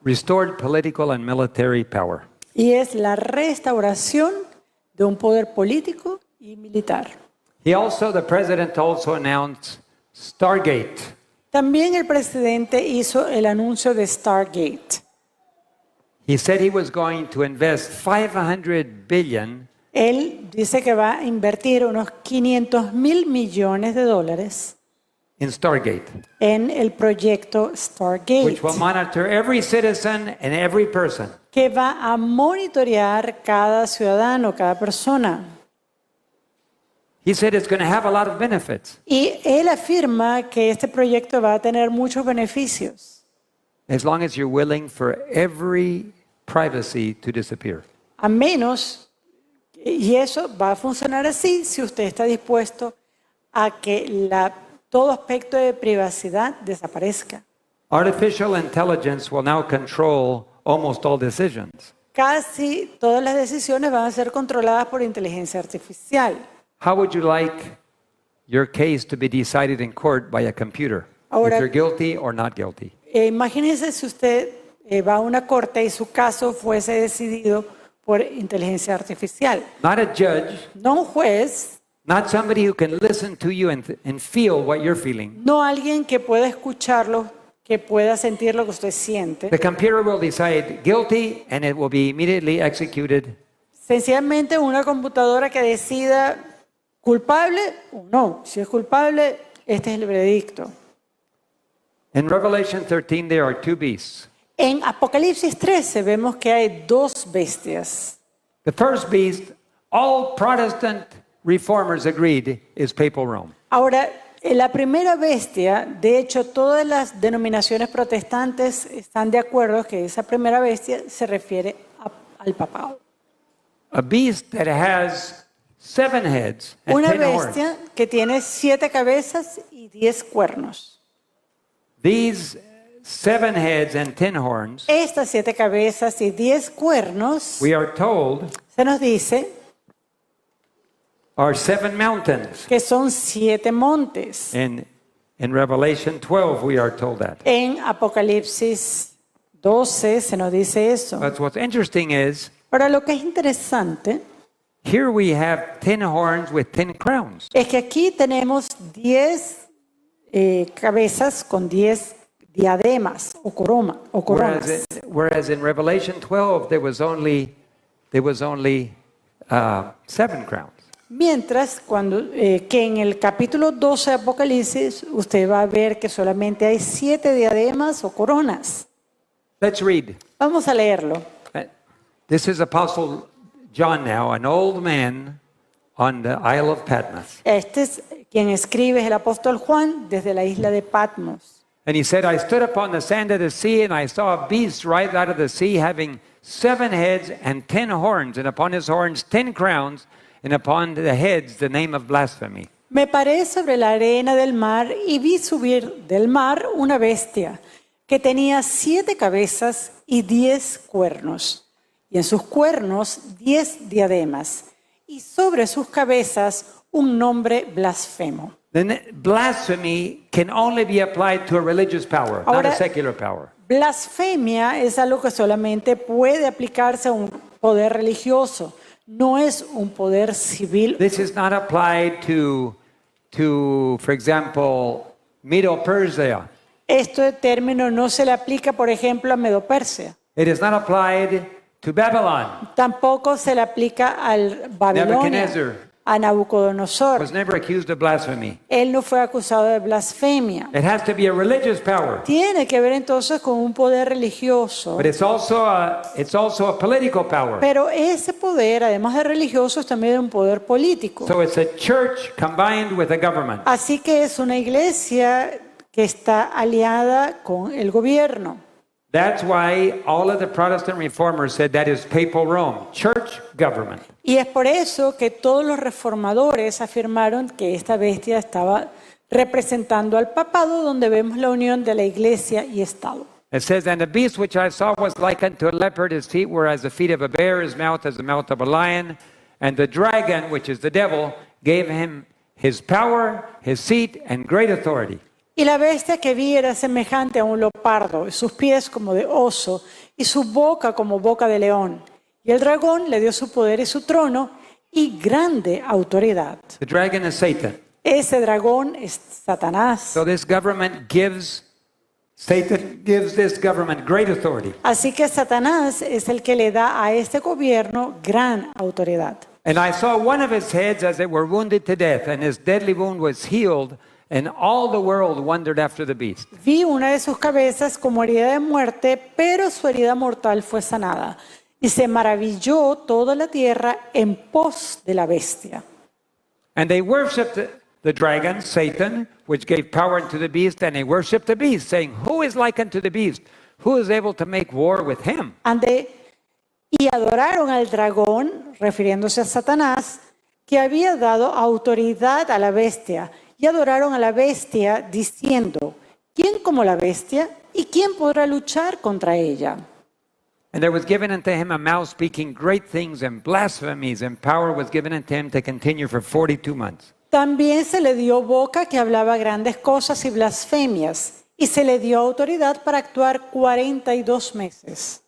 Restored political and military power. Y es la restauración de un poder político y militar. The president also announced Stargate. También el presidente hizo el anuncio de Stargate. He said he was going to invest 500 billion Él dice que va a invertir unos 500.000 millones de dólares in Stargate, en el proyecto Stargate, which will monitor every citizen and every person. que va a monitorear cada ciudadano, cada persona. He said it's going to have a lot of benefits Y él afirma que este proyecto va a tener muchos beneficios, as long as you're willing for every privacy to disappear. a menos, y eso va a funcionar así si usted está dispuesto a que todo aspecto de privacidad desaparezca. Artificial intelligence will now control almost all decisions. Casi todas las decisiones van a ser controladas por inteligencia artificial. How would you like your case to be decided in court by a computer? Ahora- If you're guilty or not guilty. Imagínese si usted va a una corte y su caso fuese decidido por inteligencia artificial. Not a judge, No un juez, not somebody who can listen to you and feel what you're feeling. no alguien que pueda escucharlo, que pueda sentir lo que usted siente. The computer will decide guilty and it will be immediately executed. Sencillamente una computadora que decida culpable o no. Si es culpable, este es el veredicto. In Revelation 13, there are two beasts. En Apocalipsis 13 vemos que hay dos bestias. The first beast, all Protestant reformers agreed, is papal Rome. Ahora, la primera bestia, de hecho, todas las denominaciones protestantes están de acuerdo que esa primera bestia se refiere al papado. A beast that has 7 heads and Una 10 horns. bestia que tiene 7 cabezas y 10 cuernos. These 7 heads and 10 horns, Estas 7 cabezas y 10 cuernos, we are told, se nos dice are 7 mountains. que son 7 montes. In Revelation 12, we are told that. En Apocalipsis 12 se nos dice eso. But what's interesting is, Ahora, lo que es interesante here we have 10 horns with 10 crowns. es que aquí tenemos 10 cabezas con 10 diademas o coronas. Whereas in Revelation 12, there was only 7 crowns. Mientras que en el capítulo 12 de Apocalipsis usted va a ver que solamente hay 7 diademas o coronas. Let's read. Vamos a leerlo. This is Apostle John now, an old man on the Isle of Patmos. Este es quien escribe, es el apóstol Juan desde la isla de Patmos. And he said, I stood upon the sand of the sea, and I saw a beast rise out of the sea, having 7 heads and 10 horns, and upon his horns 10 crowns, and upon the heads the name of blasphemy. Me paré sobre la arena del mar y vi subir del mar una bestia que tenía 7 cabezas y 10 cuernos, y en sus cuernos 10 diademas, y sobre sus cabezas un nombre blasfemo. Then blasphemy can only be applied to a religious power, not Ahora- a secular power. Blasfemia es algo que solamente puede aplicarse a un poder religioso, no es un poder civil. This is not applied to for example, Medo-Persia. Este término no se le aplica, por ejemplo, a Medo-Persia. It is not applied to Babylon. Tampoco se le aplica al Babilonia, Nebuchadnezzar a Nabucodonosor. was never accused of blasphemy. Él no fue acusado de blasfemia. It has to be a religious power, Tiene que ver entonces con un poder religioso. but it's also a political power. Pero ese poder, además de religioso, es también un poder político. So it's a church combined with a government. Así que es una iglesia que está aliada con el gobierno. That's why all of the Protestant reformers said that is papal Rome, church government. Y es por eso que todos los reformadores afirmaron que esta bestia estaba representando al papado, donde vemos la unión de la iglesia y Estado. It says, "And the beast which I saw was like unto a leopard, his feet were as the feet of a bear, his mouth as the mouth of a lion. And the dragon, which is the devil, gave him his power, his seat, and great authority." Y la bestia que vi era semejante a un leopardo, y sus pies como de oso, y su boca como boca de león. Y el dragón le dio su poder y su trono y grande autoridad. The dragon is Satan. Ese dragón es Satanás. So Satan gives this government great authority. Así que Satanás es el que le da a este gobierno gran autoridad. And I saw one of his heads as it were wounded to death, and his deadly wound was healed, and all the world wondered after the beast. Vi una de sus cabezas como herida de muerte, pero su herida mortal fue sanada. Y se maravilló toda la tierra en pos de la bestia. And they worshipped the dragon, Satan, which gave power unto the beast, and they worshipped the beast, saying, "Who is like unto the beast? Who is able to make war with him?" Y adoraron al dragón, refiriéndose a Satanás, que había dado autoridad a la bestia. Y adoraron a la bestia diciendo, ¿quién como la bestia? ¿Y quién podrá luchar contra ella? And there was given unto him a mouth speaking great things and blasphemies, and power was given unto him to continue for 42 months. También se le dio boca que hablaba grandes cosas y blasfemias, y se le dio autoridad para actuar 42 meses.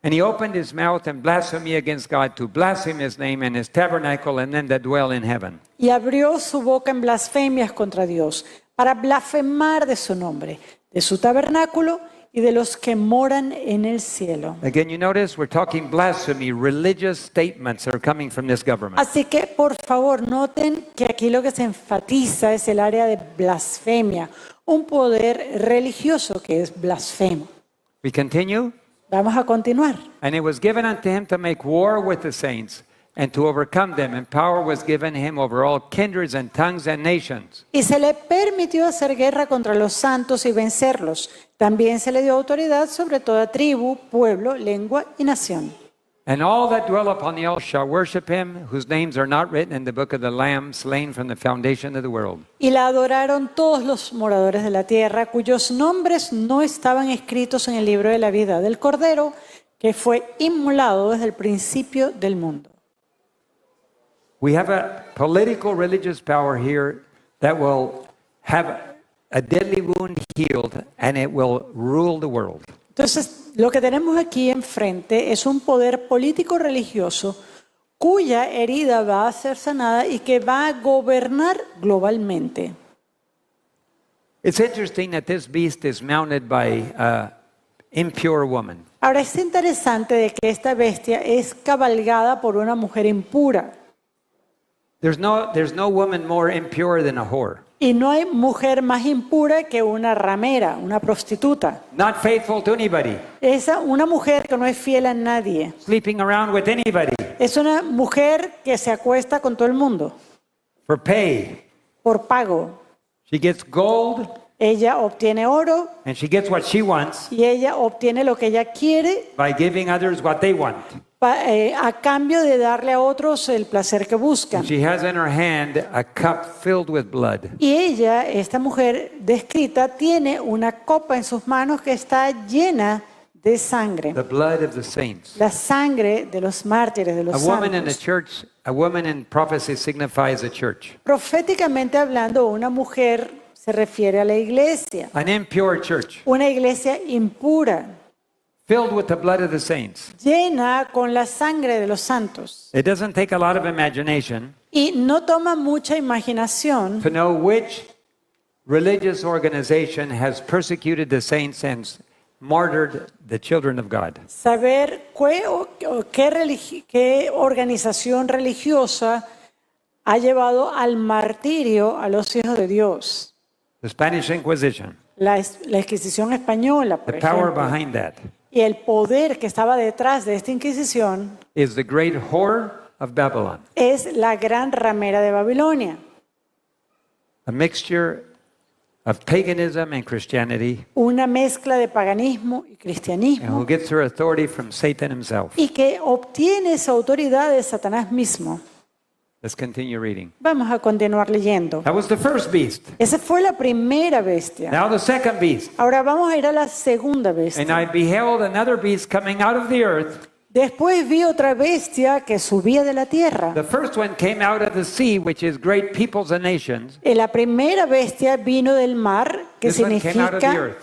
And he opened his mouth in blasphemy against God, to blaspheme his name and his tabernacle and them that dwell in heaven. Y abrió su boca en blasfemias contra Dios, para blasfemar de su nombre, de su tabernáculo y de los que moran en el cielo. Again, you notice we're talking blasphemy. Religious statements are coming from this government. Así que, por favor, noten que aquí lo que se enfatiza es el área de blasfemia, un poder religioso que es blasfemo. We continue. Vamos a continuar. And it was given unto him to make war with the saints and to overcome them, and power was given him over all kindreds and tongues and nations. Y se le permitió hacer guerra contra los santos y vencerlos. También se le dio autoridad sobre toda tribu, pueblo, lengua y nación. And all that dwell upon the earth shall worship him, whose names are not written in the book of the Lamb, slain from the foundation of the world. Y la adoraron todos los moradores de la tierra, cuyos nombres no estaban escritos en el libro de la vida del Cordero, que fue inmolado desde el principio del mundo. We have a political religious power here that will have a deadly wound healed, and it will rule the world. Entonces, lo que tenemos aquí enfrente es un poder político religioso cuya herida va a ser sanada y que va a gobernar globalmente. It's interesting that this beast is mounted by an impure woman. Ahora es interesante de que esta bestia es cabalgada por una mujer impura. There's no woman more impure than a whore. Y no hay mujer más impura que una ramera, una prostituta. Not faithful to anybody. Es una mujer que no es fiel a nadie. Sleeping around with anybody. Es una mujer que se acuesta con todo el mundo For pay. por pago. She gets gold Ella obtiene oro and she gets what she wants y ella obtiene lo que ella quiere by giving others what they want. a cambio de darle a otros el placer que buscan. She has in her hand a cup filled with blood. Y ella, esta mujer descrita, tiene una copa en sus manos que está llena de sangre. The blood of the saints. La sangre de los mártires, de los A woman in the santos. church, a woman in prophecy signifies a church. Proféticamente hablando, una mujer se refiere a la iglesia. An impure church Una iglesia impura, filled with the blood of the saints. llena con la sangre de los santos. It doesn't take a lot of imagination Y no toma mucha imaginación to know which religious organization has persecuted the saints and martyred the children of God. saber qué organización religiosa ha llevado al martirio a los hijos de Dios. The Spanish Inquisition, La Inquisición española, por the power ejemplo. behind that Y el poder que estaba detrás de esta Inquisición is the great whore of Babylon, es la gran ramera de Babilonia. a mixture of paganism and Christianity, Una mezcla de paganismo y and cristianismo. who gets her authority from Satan himself. Y que obtiene esa autoridad de Satanás mismo. Let's continue reading. Vamos a continuar leyendo. That was the first beast. Esa fue la primera bestia. Now the second beast. Ahora vamos a ir a la segunda And bestia. I beheld another beast coming out of the earth. Después vi otra bestia que subía de la tierra. The first one came out of the sea, which is great peoples and nations. La primera bestia vino del mar, que This one came out of the significa earth.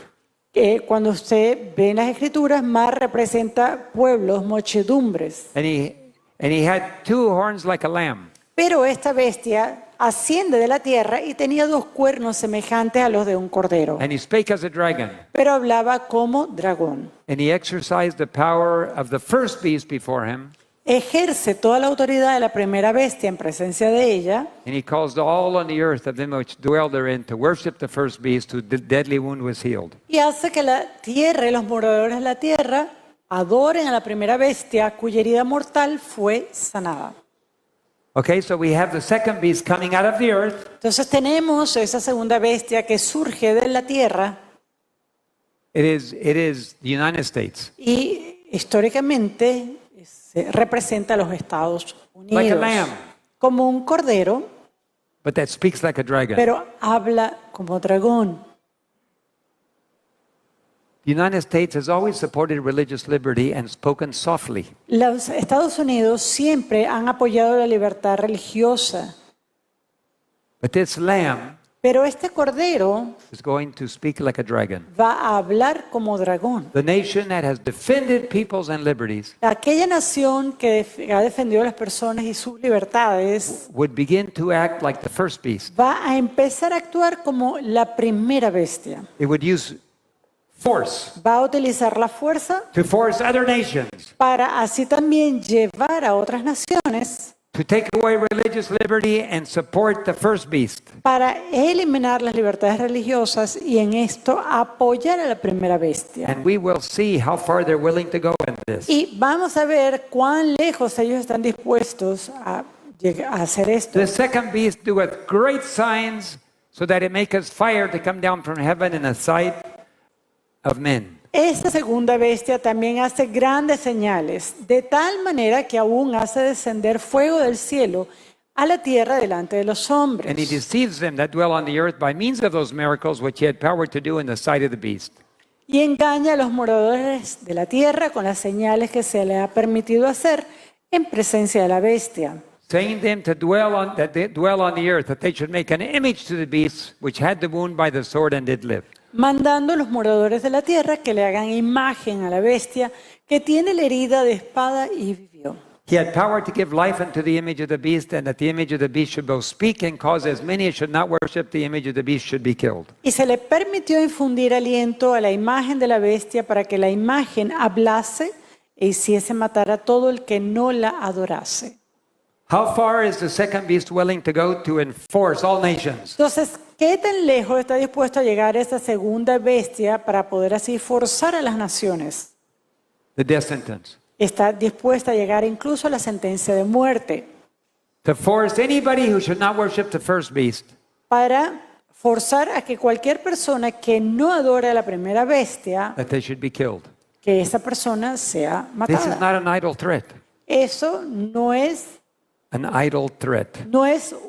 que cuando usted ve en las escrituras, mar representa pueblos, muchedumbres. And he had two horns like a lamb. Pero esta bestia asciende de la tierra y tenía dos cuernos semejantes a los de un cordero. And he spake as a dragon. Pero hablaba como dragón. And he exercised the power of the first beast before him. Ejerce toda la autoridad de la primera bestia en presencia de ella. And he caused all on the earth of them which dwell therein to worship the first beast, whose deadly wound was healed. Y hace que la tierra y los moradores de la tierra adoren a la primera bestia cuya herida mortal fue sanada. Okay, so we have the second beast coming out of the earth. Entonces tenemos esa segunda bestia que surge de la tierra It is the United States. y históricamente representa a los Estados Unidos. Like a lamb. Como un cordero, But that speaks like a dragon. pero habla como dragón. The United States has always supported religious liberty and spoken softly. Los Estados Unidos siempre han apoyado la libertad religiosa, But this lamb pero este cordero is going to speak like a dragon. va a hablar como dragón. The nation that has defended peoples and liberties Aquella nación que ha defendido a las personas y sus libertades would begin to act like the first beast. va a empezar a actuar como la primera bestia. It would use force Va a utilizar la fuerza to force other nations para así también llevar a otras naciones to take away religious liberty and support the first beast. para eliminar las libertades religiosas y en esto apoyar a la primera bestia. And we will see how far they're willing to go in this. Y vamos a ver cuán lejos ellos están dispuestos a hacer esto. The second beast doeth great signs, so that it maketh fire to come down from heaven in the sight of men. Esta segunda bestia también hace grandes señales, de tal manera que aún hace descender fuego del cielo a la tierra delante de los And he hombres. deceives them that dwell on the earth by means of those miracles which he had power to do in the sight of the beast. Y engaña a los moradores de la tierra con las señales que se le ha permitido hacer en presencia de la bestia, Saying them to that they dwell on the earth, that they should make an image to the beast which had the wound by the sword and did live. mandando a los moradores de la tierra que le hagan imagen a la bestia que tiene la herida de espada y vivió. He had power to give life unto the image of the beast, and that the image of the beast should both speak and cause as many as should not worship the image of the beast should be killed. Y se le permitió infundir aliento a la imagen de la bestia para que la imagen hablase e hiciese matar a todo el que no la adorase. How far is the second beast willing to go to enforce all nations? Entonces, ¿qué tan lejos está dispuesto a llegar esa segunda bestia para poder así forzar a las naciones? The death sentence. Está dispuesta a llegar incluso a la sentencia de muerte To force anybody who should not worship the first beast para forzar a que cualquier persona que no adore a la primera bestia, that they should be killed. que esa persona sea This is matada. not an idle threat. Eso no es An idle threat.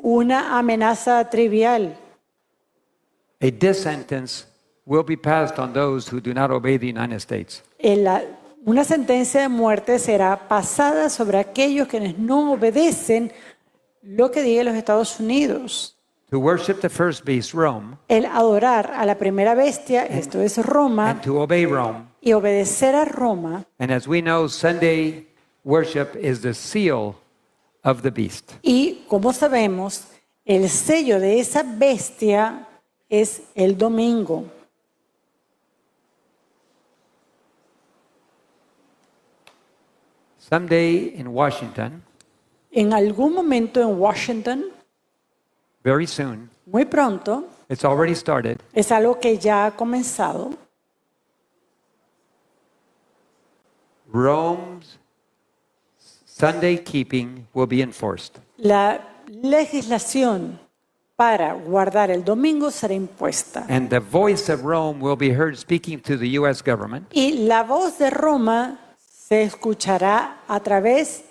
una amenaza trivial. A death sentence will be passed on those who do not obey the United States. Una sentencia de muerte será pasada sobre aquellos quienes no obedecen lo que diga los Estados Unidos. To worship the first beast, Rome, El adorar a la primera bestia, esto es Roma, and to obey Rome. y obedecer a Roma. And as we know, Sunday worship is the seal of the beast. Y como sabemos, el sello de esa bestia es el domingo. Someday in Washington, En algún momento en Washington, very soon, muy pronto, it's already started, es algo que ya ha comenzado, Rome's Sunday keeping will be enforced. la legislación para guardar el domingo será impuesta. And the voice of Rome will be heard speaking to the U.S. government. Y la voz de Roma se escuchará a través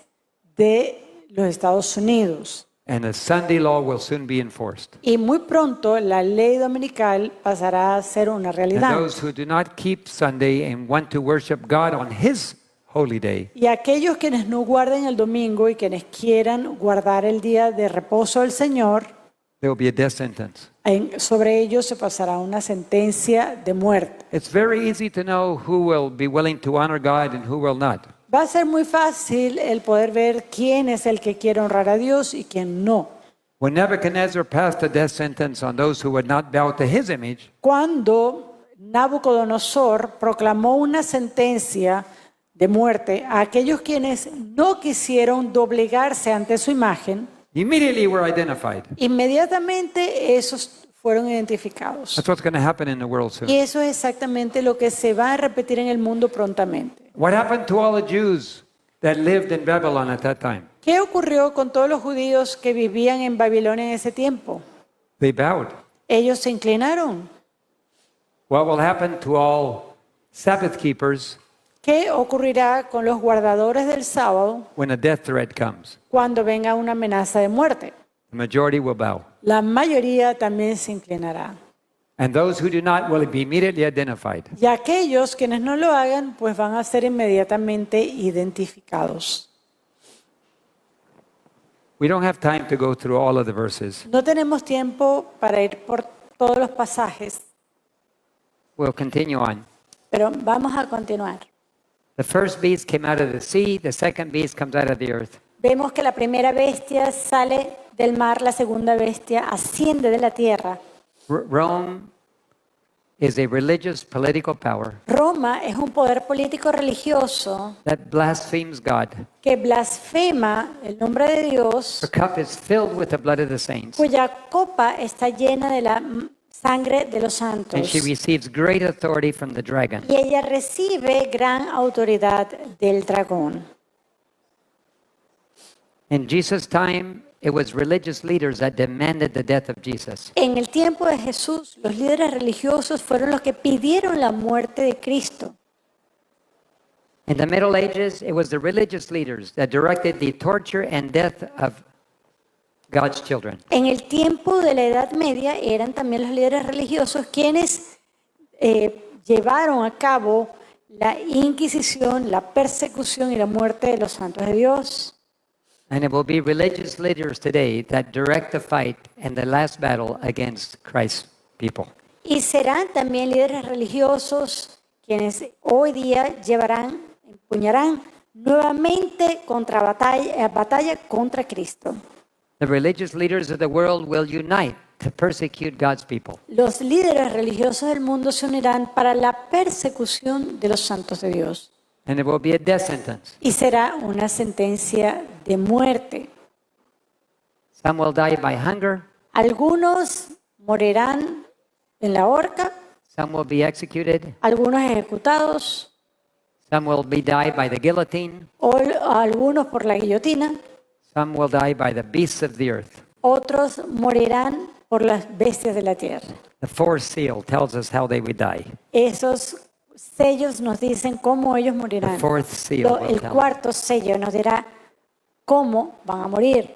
de los Estados Unidos. And the Sunday law will soon be enforced. Y muy pronto la ley dominical pasará a ser una And realidad. those who do not keep Sunday and want to worship God on His holy day Y aquellos quienes no guarden el domingo y quienes quieran guardar el día de reposo del Señor, there will be a death sentence. sobre ellos se pasará una sentencia de muerte. It's very easy to know who will be willing to honor God and who will not. Va a ser muy fácil el poder ver quién es el que quiere honrar a Dios y quién no. When Nebuchadnezzar passed a death sentence on those who would not bow to his image, Cuando Nabucodonosor proclamó una sentencia de muerte a aquellos quienes no quisieron doblegarse ante su imagen, immediately were identified. inmediatamente esos fueron identificados. That's what's going to happen in the world soon. Y eso es exactamente lo que se va a repetir en el mundo prontamente. What happened to all the Jews that lived in Babylon at that time? ¿Qué ocurrió con todos los judíos que vivían en Babilonia en ese tiempo? They bowed. Ellos se inclinaron. What will happen to all Sabbath keepers ¿Qué ocurrirá con los guardadores del sábado when a death threat comes? cuando venga una amenaza de muerte? The majority will bow. La mayoría también se inclinará. And those who do not will be immediately identified. Y aquellos quienes no lo hagan, pues van a ser inmediatamente identificados. We don't have time to go through all of the verses. No tenemos tiempo para ir por todos los pasajes, We'll continue on. pero vamos a continuar. The first beast came out of the sea, the second beast comes out of the earth. Vemos que la primera bestia sale del mar, la segunda bestia asciende de la tierra. Rome is a religious political power Roma es un poder político religioso that blasphemes God. que blasfema el nombre de Dios, Her cup is filled with the blood of the saints, cuya copa está llena de la sangre de los and santos. she receives great authority from the dragon. Y ella recibe gran autoridad del dragón. In Jesus' time, it was religious leaders that demanded the death of Jesus. En el tiempo de Jesús, los líderes religiosos fueron los que pidieron la muerte de Cristo. In the Middle Ages, it was the religious leaders that directed the torture and death of God's children. En el tiempo de la Edad Media eran también los líderes religiosos quienes llevaron a cabo la Inquisición, la persecución y la muerte de los santos de Dios. And it will be religious leaders today that direct the fight and the last battle against Christ's people. Y serán también líderes religiosos quienes hoy día empuñarán nuevamente contra batalla contra Cristo. The religious leaders of the world will unite to persecute God's people. Los líderes religiosos del mundo se unirán para la persecución de los santos de Dios. And it will be a death sentence. Y será una sentencia de muerte. Some will die by hunger, Algunos morirán en la horca, some will be executed, algunos ejecutados, some will be died by the guillotine, o algunos por la guillotina, some will die by the beasts of the earth. otros morirán por las bestias de la tierra. The fourth seal tells us how they would die. Esos sellos nos dicen cómo ellos morirán. The fourth seal will El tell us. cuarto sello nos dirá cómo van a morir.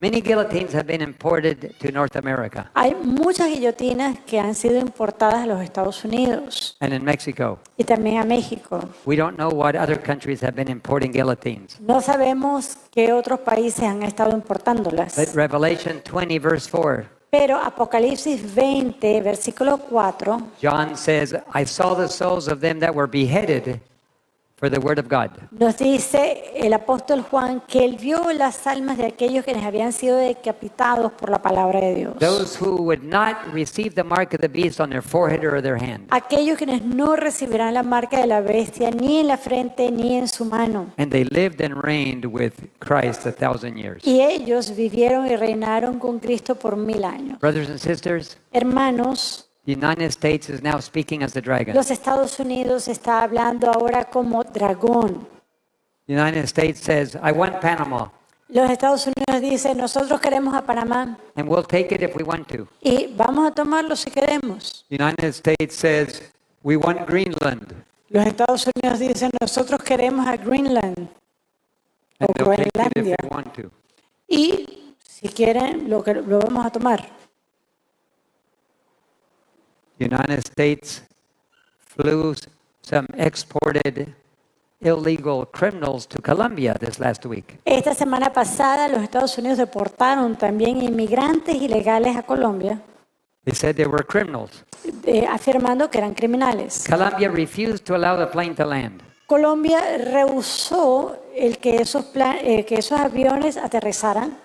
Many guillotines have been imported to North America Hay muchas guillotinas que han sido importadas a los Estados Unidos and in Mexico. y también a México. We don't know what other countries have been importing guillotines. No sabemos qué otros países han estado importándolas. But Revelation 20, verse 4, Pero Apocalipsis 20, versículo 4, John says, I saw the souls of them that were beheaded for the word of God. nos dice el apóstol Juan que él vio las almas de aquellos quienes habían sido decapitados por la palabra de Dios. Those who would not receive the mark of the beast on their forehead or their hand. Aquellos quienes no recibirán la marca de la bestia ni en la frente ni en su mano. And they lived and reigned with Christ 1,000 years. Y ellos vivieron y reinaron con Cristo por 1000 años. Brothers and sisters, Hermanos, the United States is now speaking as the dragon. los Estados Unidos está hablando ahora como dragón. The United States says, I want Panama, Los Estados Unidos dicen, nosotros queremos a Panamá and we'll take it if we want to. y vamos a tomarlo si queremos. The United States says, we want Greenland, Los Estados Unidos dicen, nosotros queremos a Greenland and o they'll take it if Groenlandia. they want to. Y Si quieren, lo vamos a tomar. United States flew some exported illegal criminals to Colombia this last week. Esta semana pasada los Estados Unidos deportaron también inmigrantes ilegales a Colombia, They said they were criminals. afirmando que eran criminales. Colombia refused to allow the plane to land. Colombia rehusó el que esos aviones aterrizaran.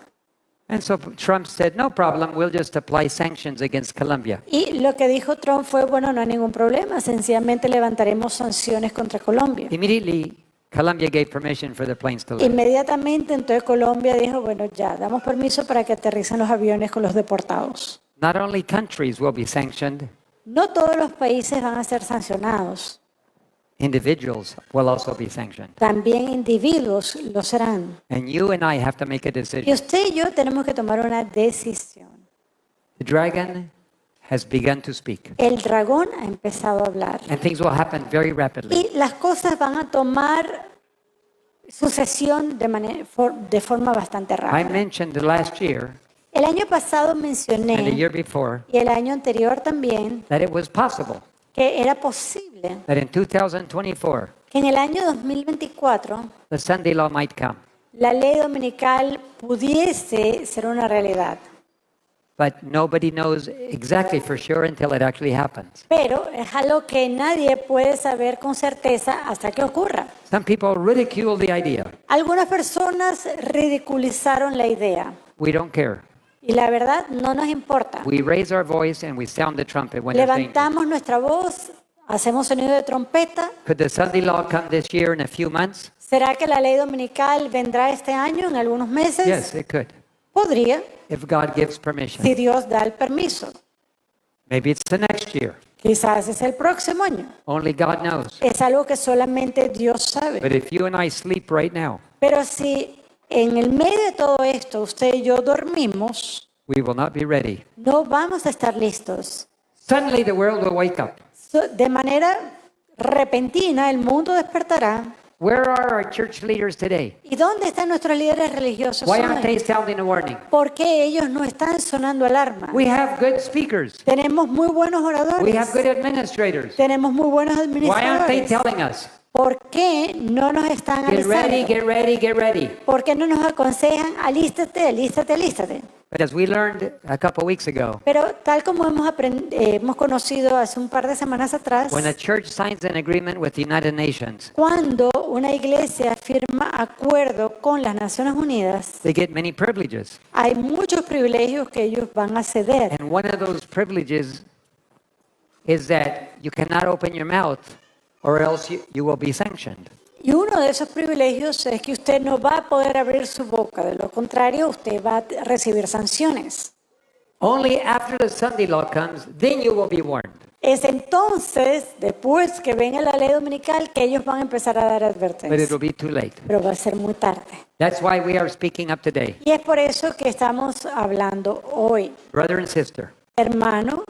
And so Trump said, no problem, we'll just apply sanctions against Colombia. Y lo que dijo Trump fue, bueno, no hay ningún problema, sencillamente levantaremos sanciones contra Colombia. Immediately, Colombia gave permission for the planes to land. Inmediatamente, entonces Colombia dijo, bueno, ya, damos permiso para que aterricen los aviones con los deportados. Not only countries will be sanctioned, No todos los países van a ser sancionados, individuals will also be sanctioned. también individuos lo serán. And you and I have to make a Y decision. usted y yo tenemos que tomar una decisión. The dragon has begun to speak, El dragón ha empezado a hablar and things will happen very rapidly. y las cosas van a tomar sucesión de forma bastante I rápida. mentioned the last year El año pasado and the mencioné, year before y el año anterior también, that it was possible que era posible that in 2024 que en el año 2024 the Sunday law might come. la ley dominical pudiese ser una realidad. But nobody knows exactly for sure until it actually happens. Pero es algo que nadie puede saber con certeza hasta que ocurra. Some people ridicule the idea. Algunas personas ridiculizaron la idea We don't care. y la verdad no nos importa. We raise our voice and we sound the trumpet when there's danger. Levantamos nuestra voz, hacemos sonido de trompeta. Could the Sunday law come this year in a few months? ¿Será que la ley dominical vendrá este año, en algunos meses? Yes, it could, Podría, if God gives permission. si Dios da el permiso. Maybe it's the next year. Quizás es el próximo año. Only God knows. Es algo que solamente Dios sabe. But if you and I sleep right now, Pero si en el medio de todo esto usted y yo dormimos, we will not be ready. no vamos a estar listos. Suddenly the world will wake up. De manera repentina el mundo despertará. Where are our church leaders today? ¿Y dónde están nuestros líderes religiosos Why aren't they hoy? sounding a warning? ¿Por qué ellos no están sonando alarma? We have good speakers. Tenemos muy buenos We have oradores. good administrators. Tenemos muy buenos Why aren't they administradores. telling us? ¿Por qué no nos están Get ready, avisando? get ready, get ready. ¿Por qué no nos aconsejan alístate, alístate, alístate? But as we learned a couple weeks ago, Pero tal como hemos conocido hace un par de semanas atrás, when a church signs an agreement with the United Nations, cuando una iglesia firma acuerdo con las Naciones Unidas, they get many privileges. hay muchos privilegios que ellos van a ceder. And one of those privileges is that you cannot open your mouth or else you will be sanctioned. Y uno de esos privilegios es que usted no va a poder abrir su boca, de lo contrario usted va a recibir sanciones. Only after the Sunday law comes, then you will be warned. Es entonces, después que venga la ley dominical, que ellos van a empezar a dar But advertencias. it'll be too late. Pero va a ser muy tarde. That's why we are speaking up today. Y es por eso que estamos hablando hoy. Brother and sister, Hermano,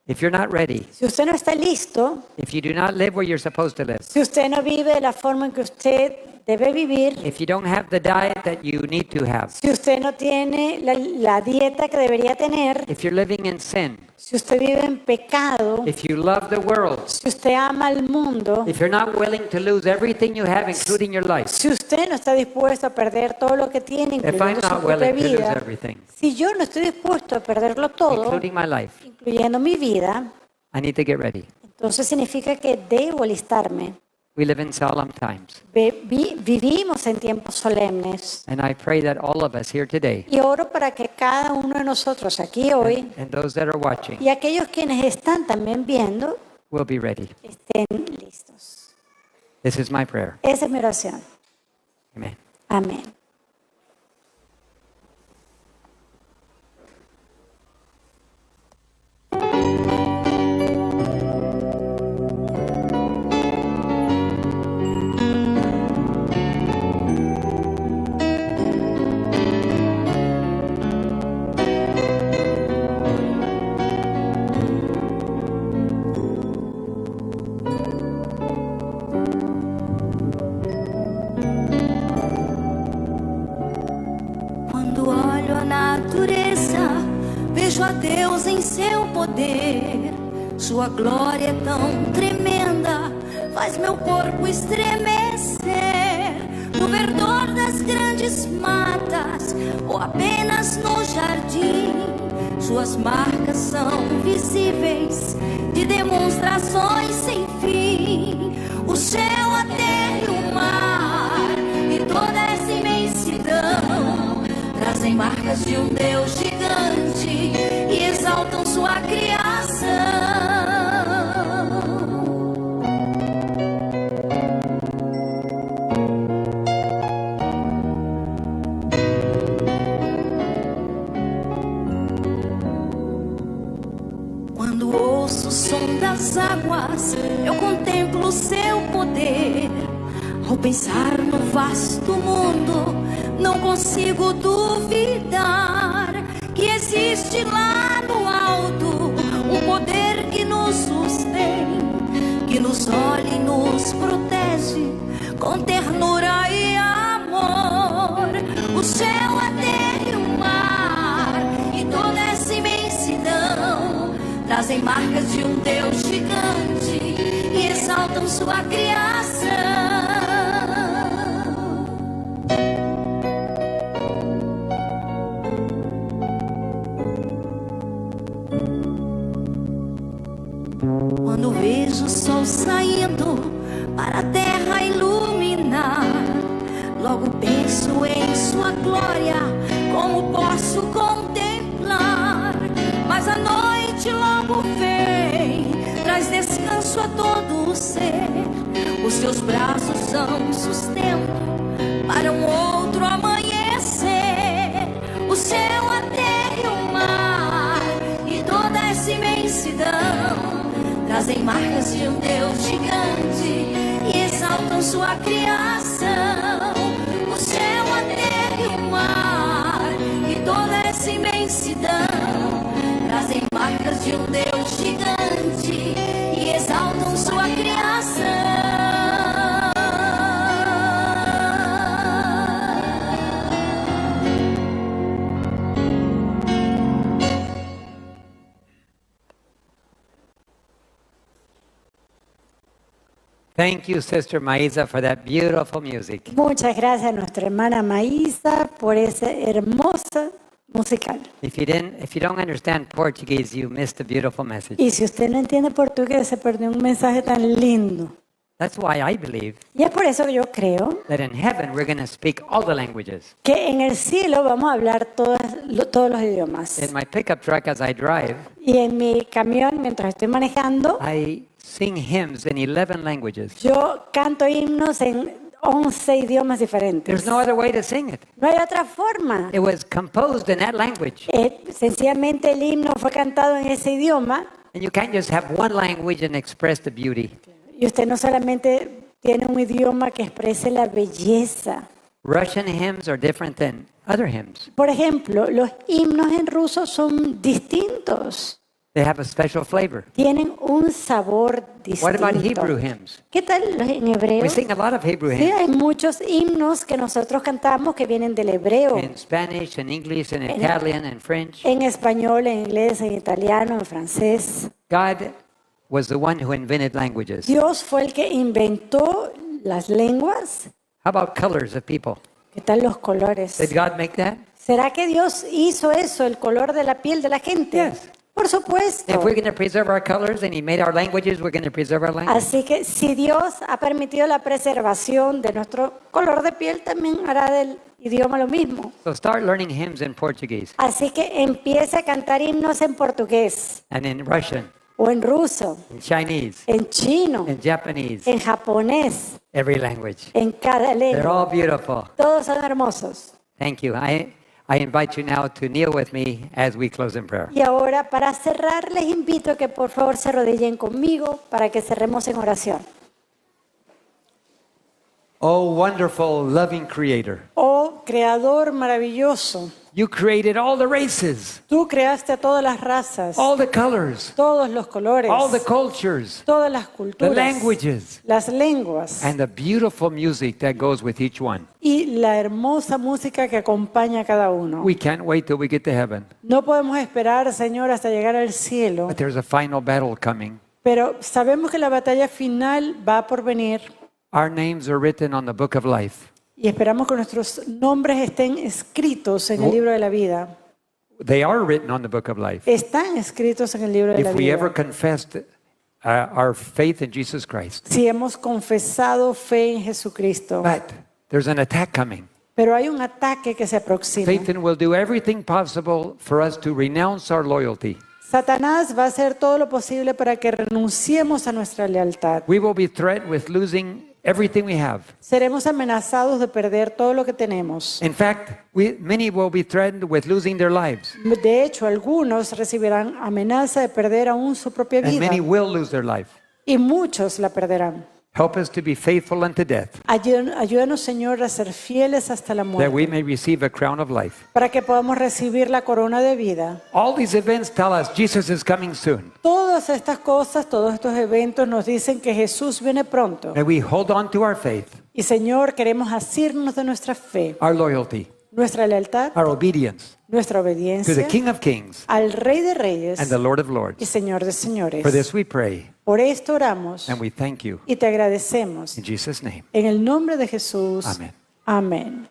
if you're not ready, si usted no está listo, if you do not live where you're supposed to live, si usted no vive de la forma en que usted debe vivir, if you don't have the diet that you need to have, si usted no tiene la dieta que debería tener, if you're living in sin, si usted vive en pecado, if you love the world, si usted ama al mundo, if you're not willing to lose everything you have, including your life, si usted no está dispuesto a perder todo lo que tiene, if I'm incluyendo su not propia willing to lose vida, everything, si yo no estoy dispuesto a perderlo todo, including my life, incluyendo mi vida, I need to get ready. entonces significa que debo alistarme. We live in solemn times, Vivimos en tiempos solemnes. and I pray that all of us here today, Y oro para que cada uno de nosotros aquí hoy and those that are watching, y aquellos quienes están también viendo will be ready. estén listos. This is my prayer. Esa es mi oración. Amen. Amén. sua natureza, vejo a Deus em seu poder. Sua glória é tão tremenda, faz meu corpo estremecer. No verdor das grandes matas, ou apenas no jardim, suas marcas são visíveis, de demonstrações sem fim. O céu, a terra e o mar, e toda essa imensidão, trazem marcas de um Deus gigante e exaltam sua criação. Quando ouço o som das águas, eu contemplo o seu poder. Ao pensar no vasto mundo, não consigo duvidar que existe lá no alto um poder que nos sustém, que nos olha e nos protege com ternura e amor. O céu, a terra e o mar, e toda essa imensidão, trazem marcas de um Deus gigante e exaltam sua criação. Quando vejo o sol saindo para a terra iluminar, logo penso em sua glória, como posso contemplar? Mas a noite logo vem, traz descanso a todo o ser. Os seus braços são sustento para um outro amanhecer. O céu, a terra e o mar, e toda essa imensidão, trazem marcas de um Deus gigante e exaltam sua criação. O céu, a terra e o mar, e toda essa imensidão, trazem marcas de um Deus gigante e exaltam sua criação. Thank you, Sister Maisa, for that beautiful music. Muchas gracias a nuestra hermana Maísa por esa hermosa musical. If you don't understand Portuguese, you missed a beautiful message. Y si usted no entiende portugués, se perdió un mensaje tan lindo. That's why I believe Y es por eso que yo creo that in heaven we're going to speak all the languages. que en el cielo vamos a hablar todos los idiomas. In my pickup truck as I drive, Y en mi camión, mientras estoy manejando, I sing hymns in 11 languages. yo canto himnos en 11 idiomas diferentes. There's no other way to sing it. No hay otra forma. It was composed in that language. Sencillamente el himno fue cantado en ese idioma And you can't just have one language and express the beauty. y usted no solamente tiene un idioma que exprese la belleza. Russian hymns are different than other hymns. Por ejemplo, los himnos en ruso son distintos. They have a special flavor. Tienen un sabor distinto. What about Hebrew hymns? ¿Qué tal los en hebreo? We sing a lot of Hebrew Sí, hymns. hay muchos himnos que nosotros cantamos que vienen del hebreo. In Spanish, in English, in Italian, and French. En español, en inglés, en italiano, en francés. God was the one who invented languages. Dios fue el que inventó las lenguas. How about colors of people? ¿Qué tal los colores? Did God make that? ¿Será que Dios hizo eso, el color de la piel de la gente? Yes. Por supuesto. If we're going to preserve our colors and He made our languages, we're going to preserve our language. Así que si Dios ha permitido la preservación de nuestro color de piel, también hará del idioma lo mismo. So start learning hymns in Portuguese Así que empiece a cantar himnos en portugués, and in Russian, o en ruso, in Chinese, en chino, in Japanese, en japonés, every language. en cada They're lengua. all beautiful. Todos son hermosos. Thank you. I invite you now to kneel with me as we close in prayer. Y ahora, para cerrar, les invito a que por favor se arrodillen conmigo para que cerremos en oración. Oh, wonderful, loving Creator. Oh, Creador maravilloso, You created all the races, Tú creaste a todas las razas, all the colors, todos los colores, all the cultures, todas las the culturas, languages, las lenguas and the beautiful music that goes with each one. y la hermosa música que acompaña a cada uno. We can't wait till we get to heaven. No podemos esperar, Señor, hasta llegar al cielo, But there's a final battle coming. pero sabemos que la batalla final va por venir Our names are written on the book of life. y esperamos que nuestros nombres estén escritos en el libro de la vida. They are written on the book of life. Están escritos en el libro de la If we ever vida. confessed our faith in Jesus Christ. Si hemos confesado fe en Jesucristo. But there's an attack coming. Pero hay un ataque que se aproxima. Satan will do everything possible for us to renounce our loyalty. Satanás va a hacer todo lo posible para que renunciemos a nuestra lealtad. We will be threatened with losing everything we have. Seremos amenazados de perder todo lo que tenemos. In fact, many will be threatened with losing their lives. De hecho, algunos recibirán amenaza de perder aún su propia And vida many will lose their life. y muchos la perderán. Help us to be faithful unto death, Ayúdanos, Señor, a ser fieles hasta la that muerte we may receive a crown of life. para que podamos recibir la corona de vida. All these events tell us Jesus is coming soon. Todas estas cosas, todos estos eventos nos dicen que Jesús viene pronto. May we hold on to our faith, Y, Señor, queremos asirnos de nuestra fe, our loyalty, nuestra lealtad, our obedience nuestra to the obediencia King of Kings al Rey de Reyes and the Lord of y Lords. Señor de señores. For this we pray Por esto oramos and we thank you. y te agradecemos. In Jesus' name. En el nombre de Jesús. Amén. Amén.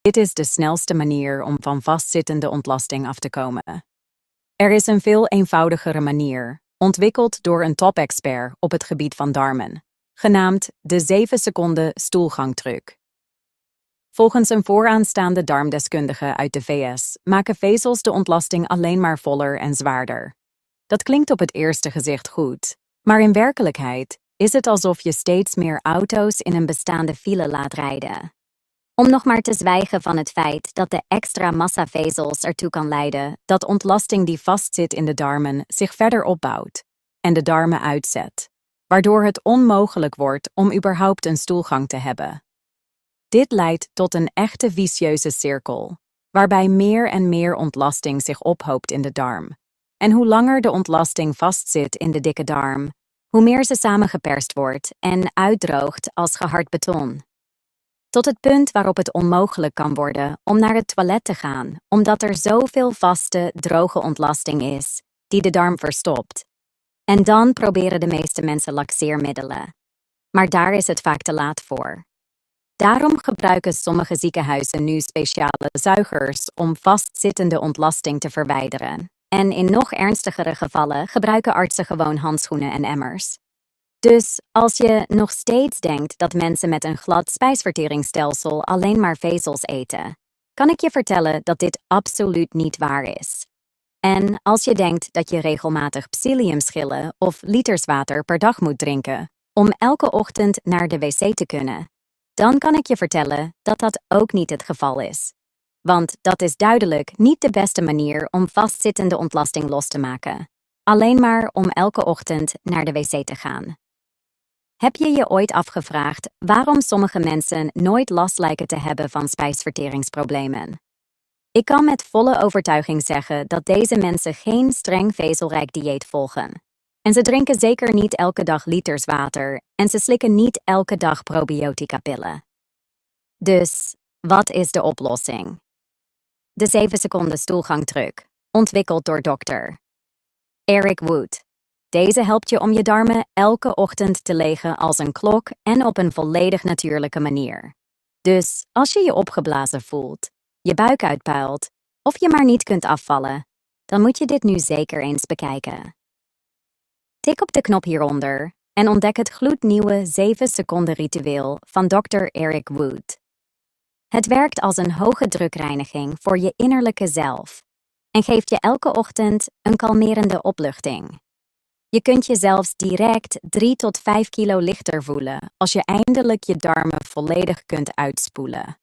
Dit is de snelste manier om van vastzittende ontlasting af te komen. Er is een veel eenvoudigere manier, ontwikkeld door een top-expert op het gebied van darmen, genaamd de 7 seconden stoelgangtruc. Volgens een vooraanstaande darmdeskundige uit de VS maken vezels de ontlasting alleen maar voller en zwaarder. Dat klinkt op het eerste gezicht goed, maar in werkelijkheid is het alsof je steeds meer auto's in een bestaande file laat rijden. Om nog maar te zwijgen van het feit dat de extra massa vezels ertoe kan leiden Dat ontlasting die vastzit in de darmen zich verder opbouwt en de darmen uitzet, waardoor het onmogelijk wordt om überhaupt een stoelgang te hebben. Dit leidt tot een echte vicieuze cirkel, waarbij meer en meer ontlasting zich ophoopt in de darm. En hoe langer de ontlasting vastzit in de dikke darm, hoe meer ze samengeperst wordt en uitdroogt als gehard beton. Tot het punt waarop het onmogelijk kan worden om naar het toilet te gaan, omdat er zoveel vaste, droge ontlasting is, die de darm verstopt. En dan proberen de meeste mensen laxeermiddelen. Maar daar is het vaak te laat voor. Daarom gebruiken sommige ziekenhuizen nu speciale zuigers om vastzittende ontlasting te verwijderen. En in nog ernstigere gevallen gebruiken artsen gewoon handschoenen en emmers. Dus als je nog steeds denkt dat mensen met een glad spijsverteringsstelsel alleen maar vezels eten, kan ik je vertellen dat dit absoluut niet waar is. En als je denkt dat je regelmatig psylliumschillen of liters water per dag moet drinken om elke ochtend naar de wc te kunnen, dan kan ik je vertellen dat dat ook niet het geval is. Want dat is duidelijk niet de beste manier om vastzittende ontlasting los te maken. Alleen maar om elke ochtend naar de wc te gaan. Heb je je ooit afgevraagd waarom sommige mensen nooit last lijken te hebben van spijsverteringsproblemen? Ik kan met volle overtuiging zeggen dat deze mensen geen streng vezelrijk dieet volgen. En ze drinken zeker niet elke dag liters water en ze slikken niet elke dag probiotica-pillen. Dus, wat is de oplossing? De 7 seconden stoelgangtruc, ontwikkeld door Dr. Eric Wood. Deze helpt je om je darmen elke ochtend te legen als een klok en op een volledig natuurlijke manier. Dus als je je opgeblazen voelt, je buik uitpuilt of je maar niet kunt afvallen, dan moet je dit nu zeker eens bekijken. Tik op de knop hieronder en ontdek het gloednieuwe 7 seconden ritueel van Dr. Eric Wood. Het werkt als een hoge drukreiniging voor je innerlijke zelf en geeft je elke ochtend een kalmerende opluchting. Je kunt je zelfs direct 3 tot 5 kilo lichter voelen als je eindelijk je darmen volledig kunt uitspoelen.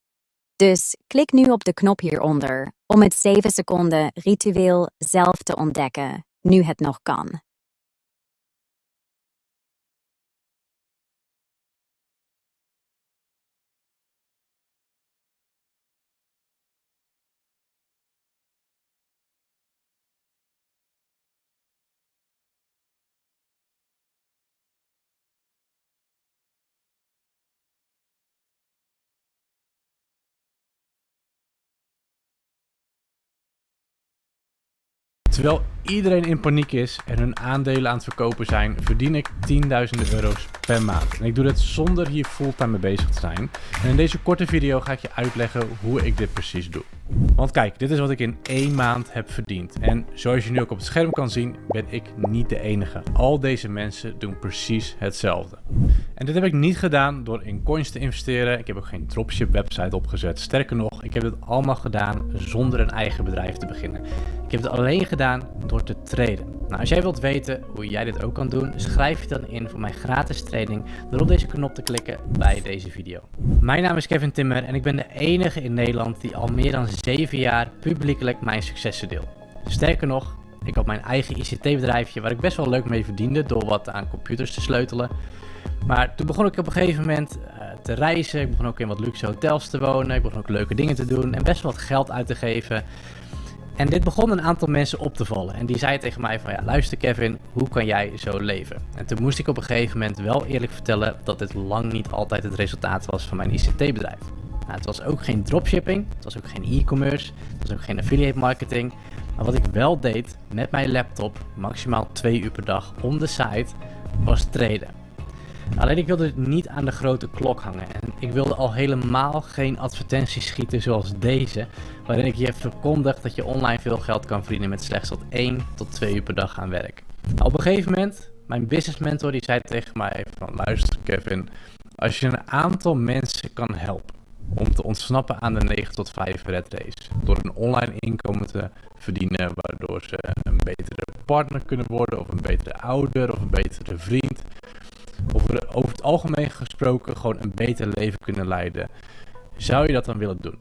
Dus klik nu op de knop hieronder om het 7 seconden ritueel zelf te ontdekken, nu het nog kan. Terwijl iedereen in paniek is en hun aandelen aan het verkopen zijn, verdien ik tienduizenden euro's per maand. En ik doe dit zonder hier fulltime mee bezig te zijn. En in deze korte video ga ik je uitleggen hoe ik dit precies doe. Want kijk, dit is wat ik in 1 maand heb verdiend. En zoals je nu ook op het scherm kan zien, ben ik niet de enige. Al deze mensen doen precies hetzelfde. En dit heb ik niet gedaan door in coins te investeren. Ik heb ook geen dropship website opgezet. Sterker nog, ik heb dit allemaal gedaan zonder een eigen bedrijf te beginnen. Ik heb het alleen gedaan door te traden. Nou, als jij wilt weten hoe jij dit ook kan doen, schrijf je dan in voor mijn gratis training door op deze knop te klikken bij deze video. Mijn naam is Kevin Timmer en ik ben de enige in Nederland die al meer dan 7 jaar publiekelijk mijn successen deelt. Sterker nog, ik had mijn eigen ICT-bedrijfje waar ik best wel leuk mee verdiende door wat aan computers te sleutelen. Maar toen begon ik op een gegeven moment te reizen. Ik begon ook in wat luxe hotels te wonen. Ik begon ook leuke dingen te doen en best wel wat geld uit te geven. En dit begon een aantal mensen op te vallen. En die zeiden tegen mij van ja, luister Kevin, hoe kan jij zo leven? En toen moest ik op een gegeven moment wel eerlijk vertellen dat dit lang niet altijd het resultaat was van mijn ICT-bedrijf. Nou, het was ook geen dropshipping, het was ook geen e-commerce, het was ook geen affiliate marketing. Maar wat ik wel deed met mijn laptop, maximaal 2 uur per dag on the side, was traden. Alleen ik wilde het niet aan de grote klok hangen en ik wilde al helemaal geen advertenties schieten zoals deze, waarin ik je verkondig dat je online veel geld kan verdienen met slechts tot 1 tot 2 uur per dag aan werk. Nou, op een gegeven moment, mijn business mentor die zei tegen mij van luister Kevin, als je een aantal mensen kan helpen om te ontsnappen aan de 9 tot 5 red race, door een online inkomen te verdienen waardoor ze een betere partner kunnen worden of een betere ouder of een betere vriend, of over het algemeen gesproken gewoon een beter leven kunnen leiden, zou je dat dan willen doen?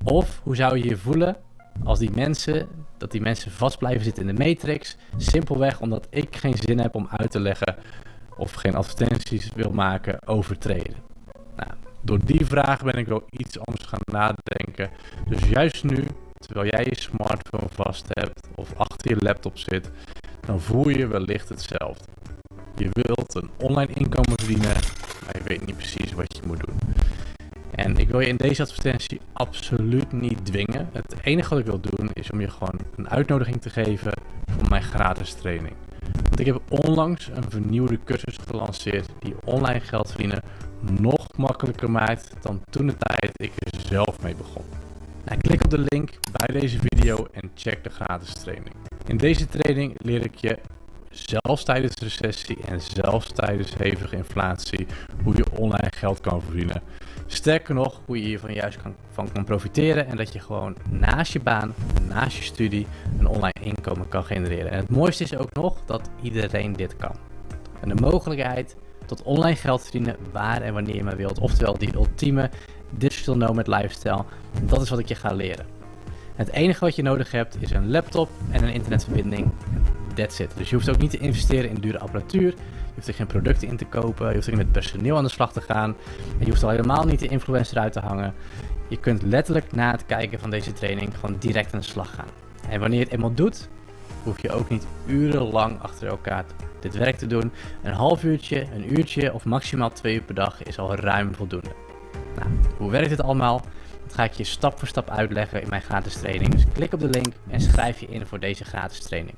Of hoe zou je je voelen als die mensen vast blijven zitten in de matrix, simpelweg omdat ik geen zin heb om uit te leggen of geen advertenties wil maken over traden? Nou, door die vraag ben ik wel iets anders gaan nadenken. Dus juist nu, terwijl jij je smartphone vast hebt of achter je laptop zit, dan voel je wellicht hetzelfde. Je wilt een online inkomen verdienen, maar je weet niet precies wat je moet doen. En ik wil je in deze advertentie absoluut niet dwingen. Het enige wat ik wil doen is om je gewoon een uitnodiging te geven voor mijn gratis training. Want ik heb onlangs een vernieuwde cursus gelanceerd die online geld verdienen nog makkelijker maakt dan toen de tijd ik er zelf mee begon. Nou, klik op de link bij deze video en check de gratis training. In deze training leer ik je zelfs tijdens recessie en zelfs tijdens hevige inflatie hoe je online geld kan verdienen. Sterker nog, hoe je hiervan juist van kan profiteren en dat je gewoon naast je baan, naast je studie, een online inkomen kan genereren. En het mooiste is ook nog dat iedereen dit kan. En de mogelijkheid tot online geld verdienen waar en wanneer je maar wilt. Oftewel die ultieme digital nomad lifestyle. Dat is wat ik je ga leren. Het enige wat je nodig hebt is een laptop en een internetverbinding. That's it. Dus je hoeft ook niet te investeren in dure apparatuur. Je hoeft er geen producten in te kopen. Je hoeft er niet met personeel aan de slag te gaan. En je hoeft al helemaal niet de influencer uit te hangen. Je kunt letterlijk na het kijken van deze training gewoon direct aan de slag gaan. En wanneer je het eenmaal doet, hoef je ook niet urenlang achter elkaar dit werk te doen. Een half uurtje, een uurtje of maximaal 2 uur per dag is al ruim voldoende. Nou, hoe werkt dit allemaal? Dat ga ik je stap voor stap uitleggen in mijn gratis training. Dus klik op de link en schrijf je in voor deze gratis training.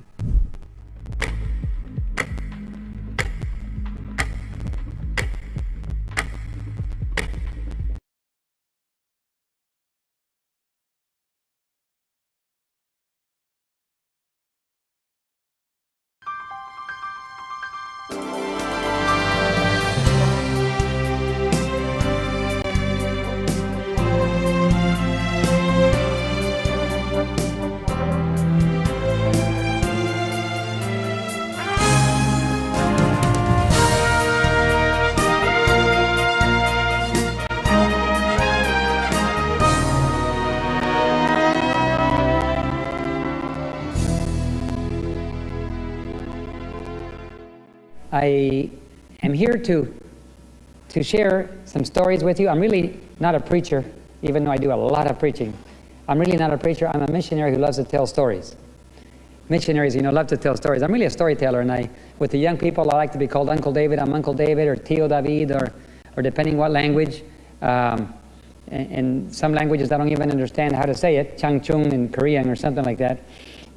I am here to share some stories with you. I'm really not a preacher, even though I do a lot of preaching. I'm really not a preacher. I'm a missionary who loves to tell stories. Missionaries, love to tell stories. I'm really a storyteller, and with the young people, I like to be called Uncle David. I'm Uncle David, or Tio David, or depending what language. In some languages, I don't even understand how to say it, Changchung in Korean or something like that.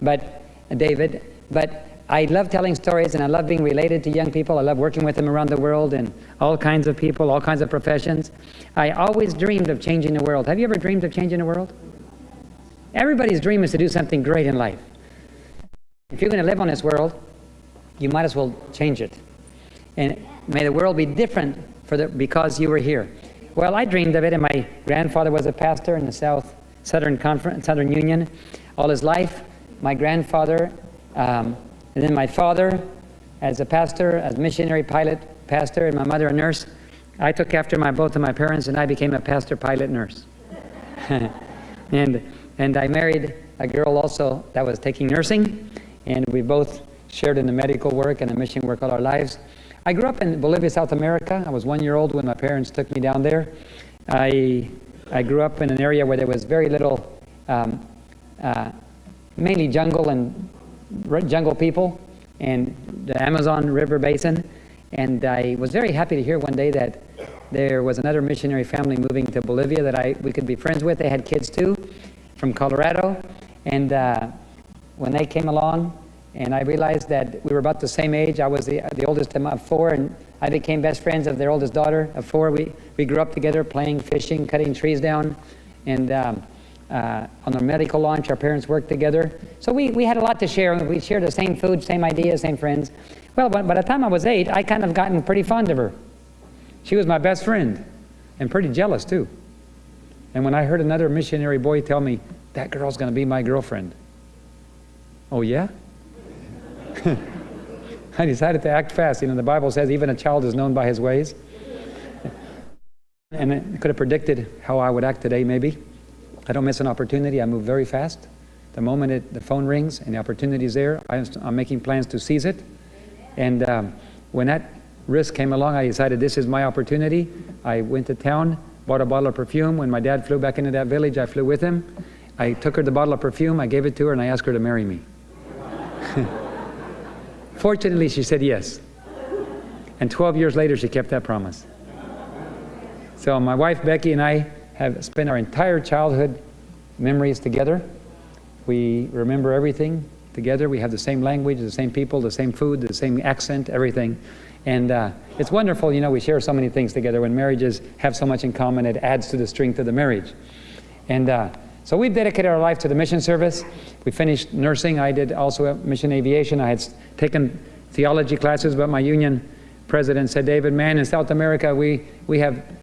But David, but I love telling stories, and I love being related to young people. I love working with them around the world, and all kinds of people, all kinds of professions. I always dreamed of changing the world. Have you ever dreamed of changing the world? Everybody's dream is to do something great in life. If you're going to live on this world, you might as well change it. And may the world be different because you were here. Well, I dreamed of it, and my grandfather was a pastor in the Southern Union all his life. My grandfather, and then my father as a pastor, as missionary, pilot, pastor, and my mother a nurse. I took after both of my parents, and I became a pastor, pilot, nurse. And I married a girl also that was taking nursing, and we both shared in the medical work and the mission work all our lives. I grew up in Bolivia, South America. I was 1 year old when my parents took me down there. I grew up in an area where there was very little, mainly jungle and jungle people, and the Amazon River Basin. And I was very happy to hear one day that there was another missionary family moving to Bolivia that we could be friends with. They had kids too, from Colorado. And when they came along, and I realized that we were about the same age. I was the oldest of 4, and I became best friends of their oldest daughter of 4. We grew up together playing, fishing, cutting trees down, and on our medical launch, our parents worked together. So we had a lot to share. We shared the same food, same ideas, same friends. Well, by the time I was 8, I kind of gotten pretty fond of her. She was my best friend, and pretty jealous too. And when I heard another missionary boy tell me, that girl's going to be my girlfriend. Oh yeah? I decided to act fast. The Bible says even a child is known by his ways. And it could have predicted how I would act today, maybe. I don't miss an opportunity. I move very fast. The moment the phone rings and the opportunity is there, I'm making plans to seize it. And when that risk came along, I decided this is my opportunity. I went to town, bought a bottle of perfume. When my dad flew back into that village, I flew with him. I took her the bottle of perfume, I gave it to her, and I asked her to marry me. Fortunately, she said yes. And 12 years later, she kept that promise. So my wife, Becky, and I have spent our entire childhood memories together. We remember everything together. We have the same language, the same people, the same food, the same accent, everything. And it's wonderful, we share so many things together. When marriages have so much in common, it adds to the strength of the marriage. And so we've dedicated our life to the mission service. We finished nursing. I did also mission aviation. I had taken theology classes, but my union president said, David, man, in South America, we have